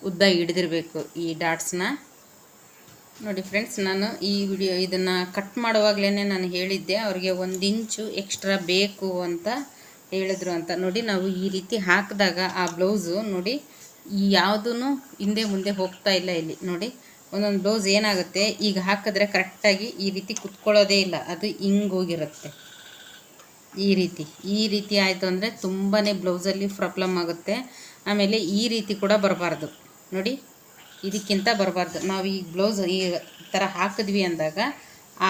ಉದ್ದ ಹಿಡಿದಿರಬೇಕು ಈ ಡಾಟ್ಸ್ನ. ನೋಡಿ ಫ್ರೆಂಡ್ಸ್, ನಾನು ಈ ವಿಡಿಯೋ ಇದನ್ನು ಕಟ್ ಮಾಡುವಾಗಲೇ ನಾನು ಹೇಳಿದ್ದೆ ಅವ್ರಿಗೆ 1 ಇಂಚು ಎಕ್ಸ್ಟ್ರಾ ಬೇಕು ಅಂತ ಹೇಳಿದ್ರು ಅಂತ. ನೋಡಿ ನಾವು ಈ ರೀತಿ ಹಾಕಿದಾಗ ಆ ಬ್ಲೌಸು ನೋಡಿ ಯಾವುದೂ ಹಿಂದೆ ಮುಂದೆ ಹೋಗ್ತಾ ಇಲ್ಲ. ಇಲ್ಲಿ ನೋಡಿ ಒಂದೊಂದು ಬ್ಲೌಸ್ ಏನಾಗುತ್ತೆ, ಈಗ ಹಾಕಿದ್ರೆ ಕರೆಕ್ಟಾಗಿ ಈ ರೀತಿ ಕುತ್ಕೊಳ್ಳೋದೇ ಇಲ್ಲ, ಅದು ಹಿಂಗೋಗಿರುತ್ತೆ. ಈ ರೀತಿ ಆಯಿತು ಅಂದರೆ ತುಂಬಾ ಬ್ಲೌಸಲ್ಲಿ ಪ್ರಾಬ್ಲಮ್ ಆಗುತ್ತೆ. ಆಮೇಲೆ ಈ ರೀತಿ ಕೂಡ ಬರಬಾರ್ದು, ನೋಡಿ ಇದಕ್ಕಿಂತ ಬರಬಾರ್ದು. ನಾವು ಈ ಬ್ಲೌಸ್ ಈ ಥರ ಹಾಕಿದ್ವಿ ಅಂದಾಗ ಆ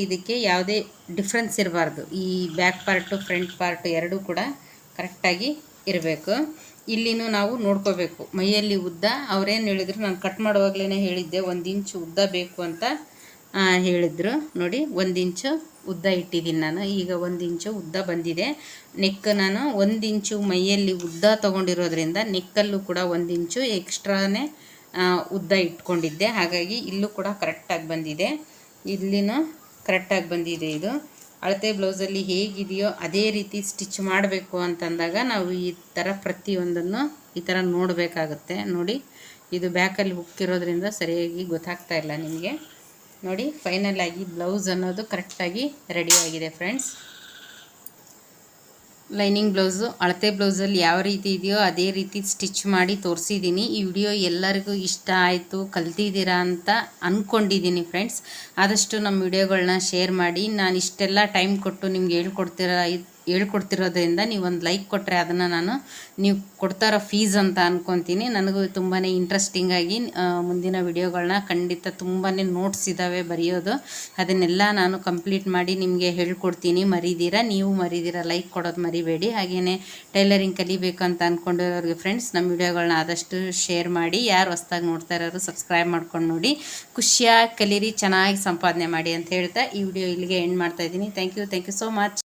ಇದಕ್ಕೆ ಯಾವುದೇ ಡಿಫ್ರೆನ್ಸ್ ಇರಬಾರ್ದು. ಈ ಬ್ಯಾಕ್ ಪಾರ್ಟು ಫ್ರಂಟ್ ಪಾರ್ಟು ಎರಡೂ ಕೂಡ ಕರೆಕ್ಟಾಗಿ ಇರಬೇಕು. ಇಲ್ಲಿನೂ ನಾವು ನೋಡ್ಕೋಬೇಕು ಮೈಯಲ್ಲಿ ಉದ್ದ. ಅವ್ರೇನು ಹೇಳಿದ್ರು, ನಾನು ಕಟ್ ಮಾಡುವಾಗಲೇ ಹೇಳಿದ್ದೆ 1 ಇಂಚು ಉದ್ದ ಬೇಕು ಅಂತ ಹೇಳಿದ್ರು. ನೋಡಿ 1 ಇಂಚು ಉದ್ದ ಇಟ್ಟಿದ್ದೀನಿ ನಾನು. ಈಗ 1 ಇಂಚು ಉದ್ದ ಬಂದಿದೆ. ನೆಕ್ ನಾನು 1 ಇಂಚು ಮೈಯಲ್ಲಿ ಉದ್ದ ತೊಗೊಂಡಿರೋದ್ರಿಂದ ನೆಕ್ಕಲ್ಲೂ ಕೂಡ 1 ಇಂಚು ಎಕ್ಸ್ಟ್ರಾನೇ ಉದ್ದ ಇಟ್ಕೊಂಡಿದ್ದೆ. ಹಾಗಾಗಿ ಇಲ್ಲೂ ಕೂಡ ಕರೆಕ್ಟಾಗಿ ಬಂದಿದೆ, ಇಲ್ಲಿನೂ ಕರೆಕ್ಟಾಗಿ ಬಂದಿದೆ. ಇದು ಅಳತೆ ಬ್ಲೌಸಲ್ಲಿ ಹೇಗಿದೆಯೋ ಅದೇ ರೀತಿ ಸ್ಟಿಚ್ ಮಾಡಬೇಕು ಅಂತಂದಾಗ ನಾವು ಈ ಥರ ಪ್ರತಿಯೊಂದನ್ನು ಈ ಥರ ನೋಡಬೇಕಾಗುತ್ತೆ. ನೋಡಿ ಇದು ಬ್ಯಾಕಲ್ಲಿ ಹುಕ್ಕಿರೋದ್ರಿಂದ ಸರಿಯಾಗಿ ಗೊತ್ತಾಗ್ತಾ ಇಲ್ಲ ನಿಮಗೆ. ನೋಡಿ ಫೈನಲ್ ಆಗಿ ಬ್ಲೌಸ್ ಅನ್ನೋದು ಕರೆಕ್ಟಾಗಿ ರೆಡಿಯಾಗಿದೆ ಫ್ರೆಂಡ್ಸ್. ಲೈನಿಂಗ್ ಬ್ಲೌಸು ಅಳತೆ ಬ್ಲೌಸಲ್ಲಿ ಯಾವ ರೀತಿ ಇದೆಯೋ ಅದೇ ರೀತಿ ಸ್ಟಿಚ್ ಮಾಡಿ ತೋರಿಸಿದ್ದೀನಿ. ಈ ವಿಡಿಯೋ ಎಲ್ಲರಿಗೂ ಇಷ್ಟ ಆಯಿತು, ಕಲ್ತಿದ್ದೀರಾ ಅಂತ ಅಂದ್ಕೊಂಡಿದ್ದೀನಿ ಫ್ರೆಂಡ್ಸ್. ಆದಷ್ಟು ನಮ್ಮ ವಿಡಿಯೋಗಳನ್ನ ಶೇರ್ ಮಾಡಿ. ನಾನು ಇಷ್ಟೆಲ್ಲ ಟೈಮ್ ಕೊಟ್ಟು ನಿಮ್ಗೆ ಹೇಳ್ಕೊಡ್ತಿರೋದ್ರಿಂದ ನೀವೊಂದು ಲೈಕ್ ಕೊಟ್ಟರೆ ಅದನ್ನು ನಾನು ನೀವು ಕೊಡ್ತಾ ಇರೋ ಫೀಸ್ ಅಂತ ಅಂದ್ಕೊತೀನಿ. ನನಗೂ ತುಂಬಾ ಇಂಟ್ರೆಸ್ಟಿಂಗಾಗಿ ಮುಂದಿನ ವಿಡಿಯೋಗಳನ್ನ ಖಂಡಿತ ತುಂಬಾ ನೋಟ್ಸ್ ಇದ್ದಾವೆ ಬರೆಯೋದು, ಅದನ್ನೆಲ್ಲ ನಾನು ಕಂಪ್ಲೀಟ್ ಮಾಡಿ ನಿಮಗೆ ಹೇಳ್ಕೊಡ್ತೀನಿ. ನೀವು ಮರಿದಿರ ಲೈಕ್ ಕೊಡೋದು ಮರಿಬೇಡಿ. ಹಾಗೆಯೇ ಟೈಲರಿಂಗ್ ಕಲಿಬೇಕು ಅಂತ ಅಂದ್ಕೊಂಡಿರೋರಿಗೆ ಫ್ರೆಂಡ್ಸ್ ನಮ್ಮ ವಿಡಿಯೋಗಳನ್ನ ಆದಷ್ಟು ಶೇರ್ ಮಾಡಿ. ಯಾರು ಹೊಸ್ದಾಗಿ ನೋಡ್ತಾ ಇರೋರು ಸಬ್ಸ್ಕ್ರೈಬ್ ಮಾಡ್ಕೊಂಡು ನೋಡಿ. ಖುಷಿಯಾಗಿ ಕಲೀರಿ, ಚೆನ್ನಾಗಿ ಸಂಪಾದನೆ ಮಾಡಿ ಅಂತ ಹೇಳ್ತಾ ಈ ವಿಡಿಯೋ ಇಲ್ಲಿಗೆ ಎಂಡ್ ಮಾಡ್ತಾಯಿದ್ದೀನಿ. Thank you so much.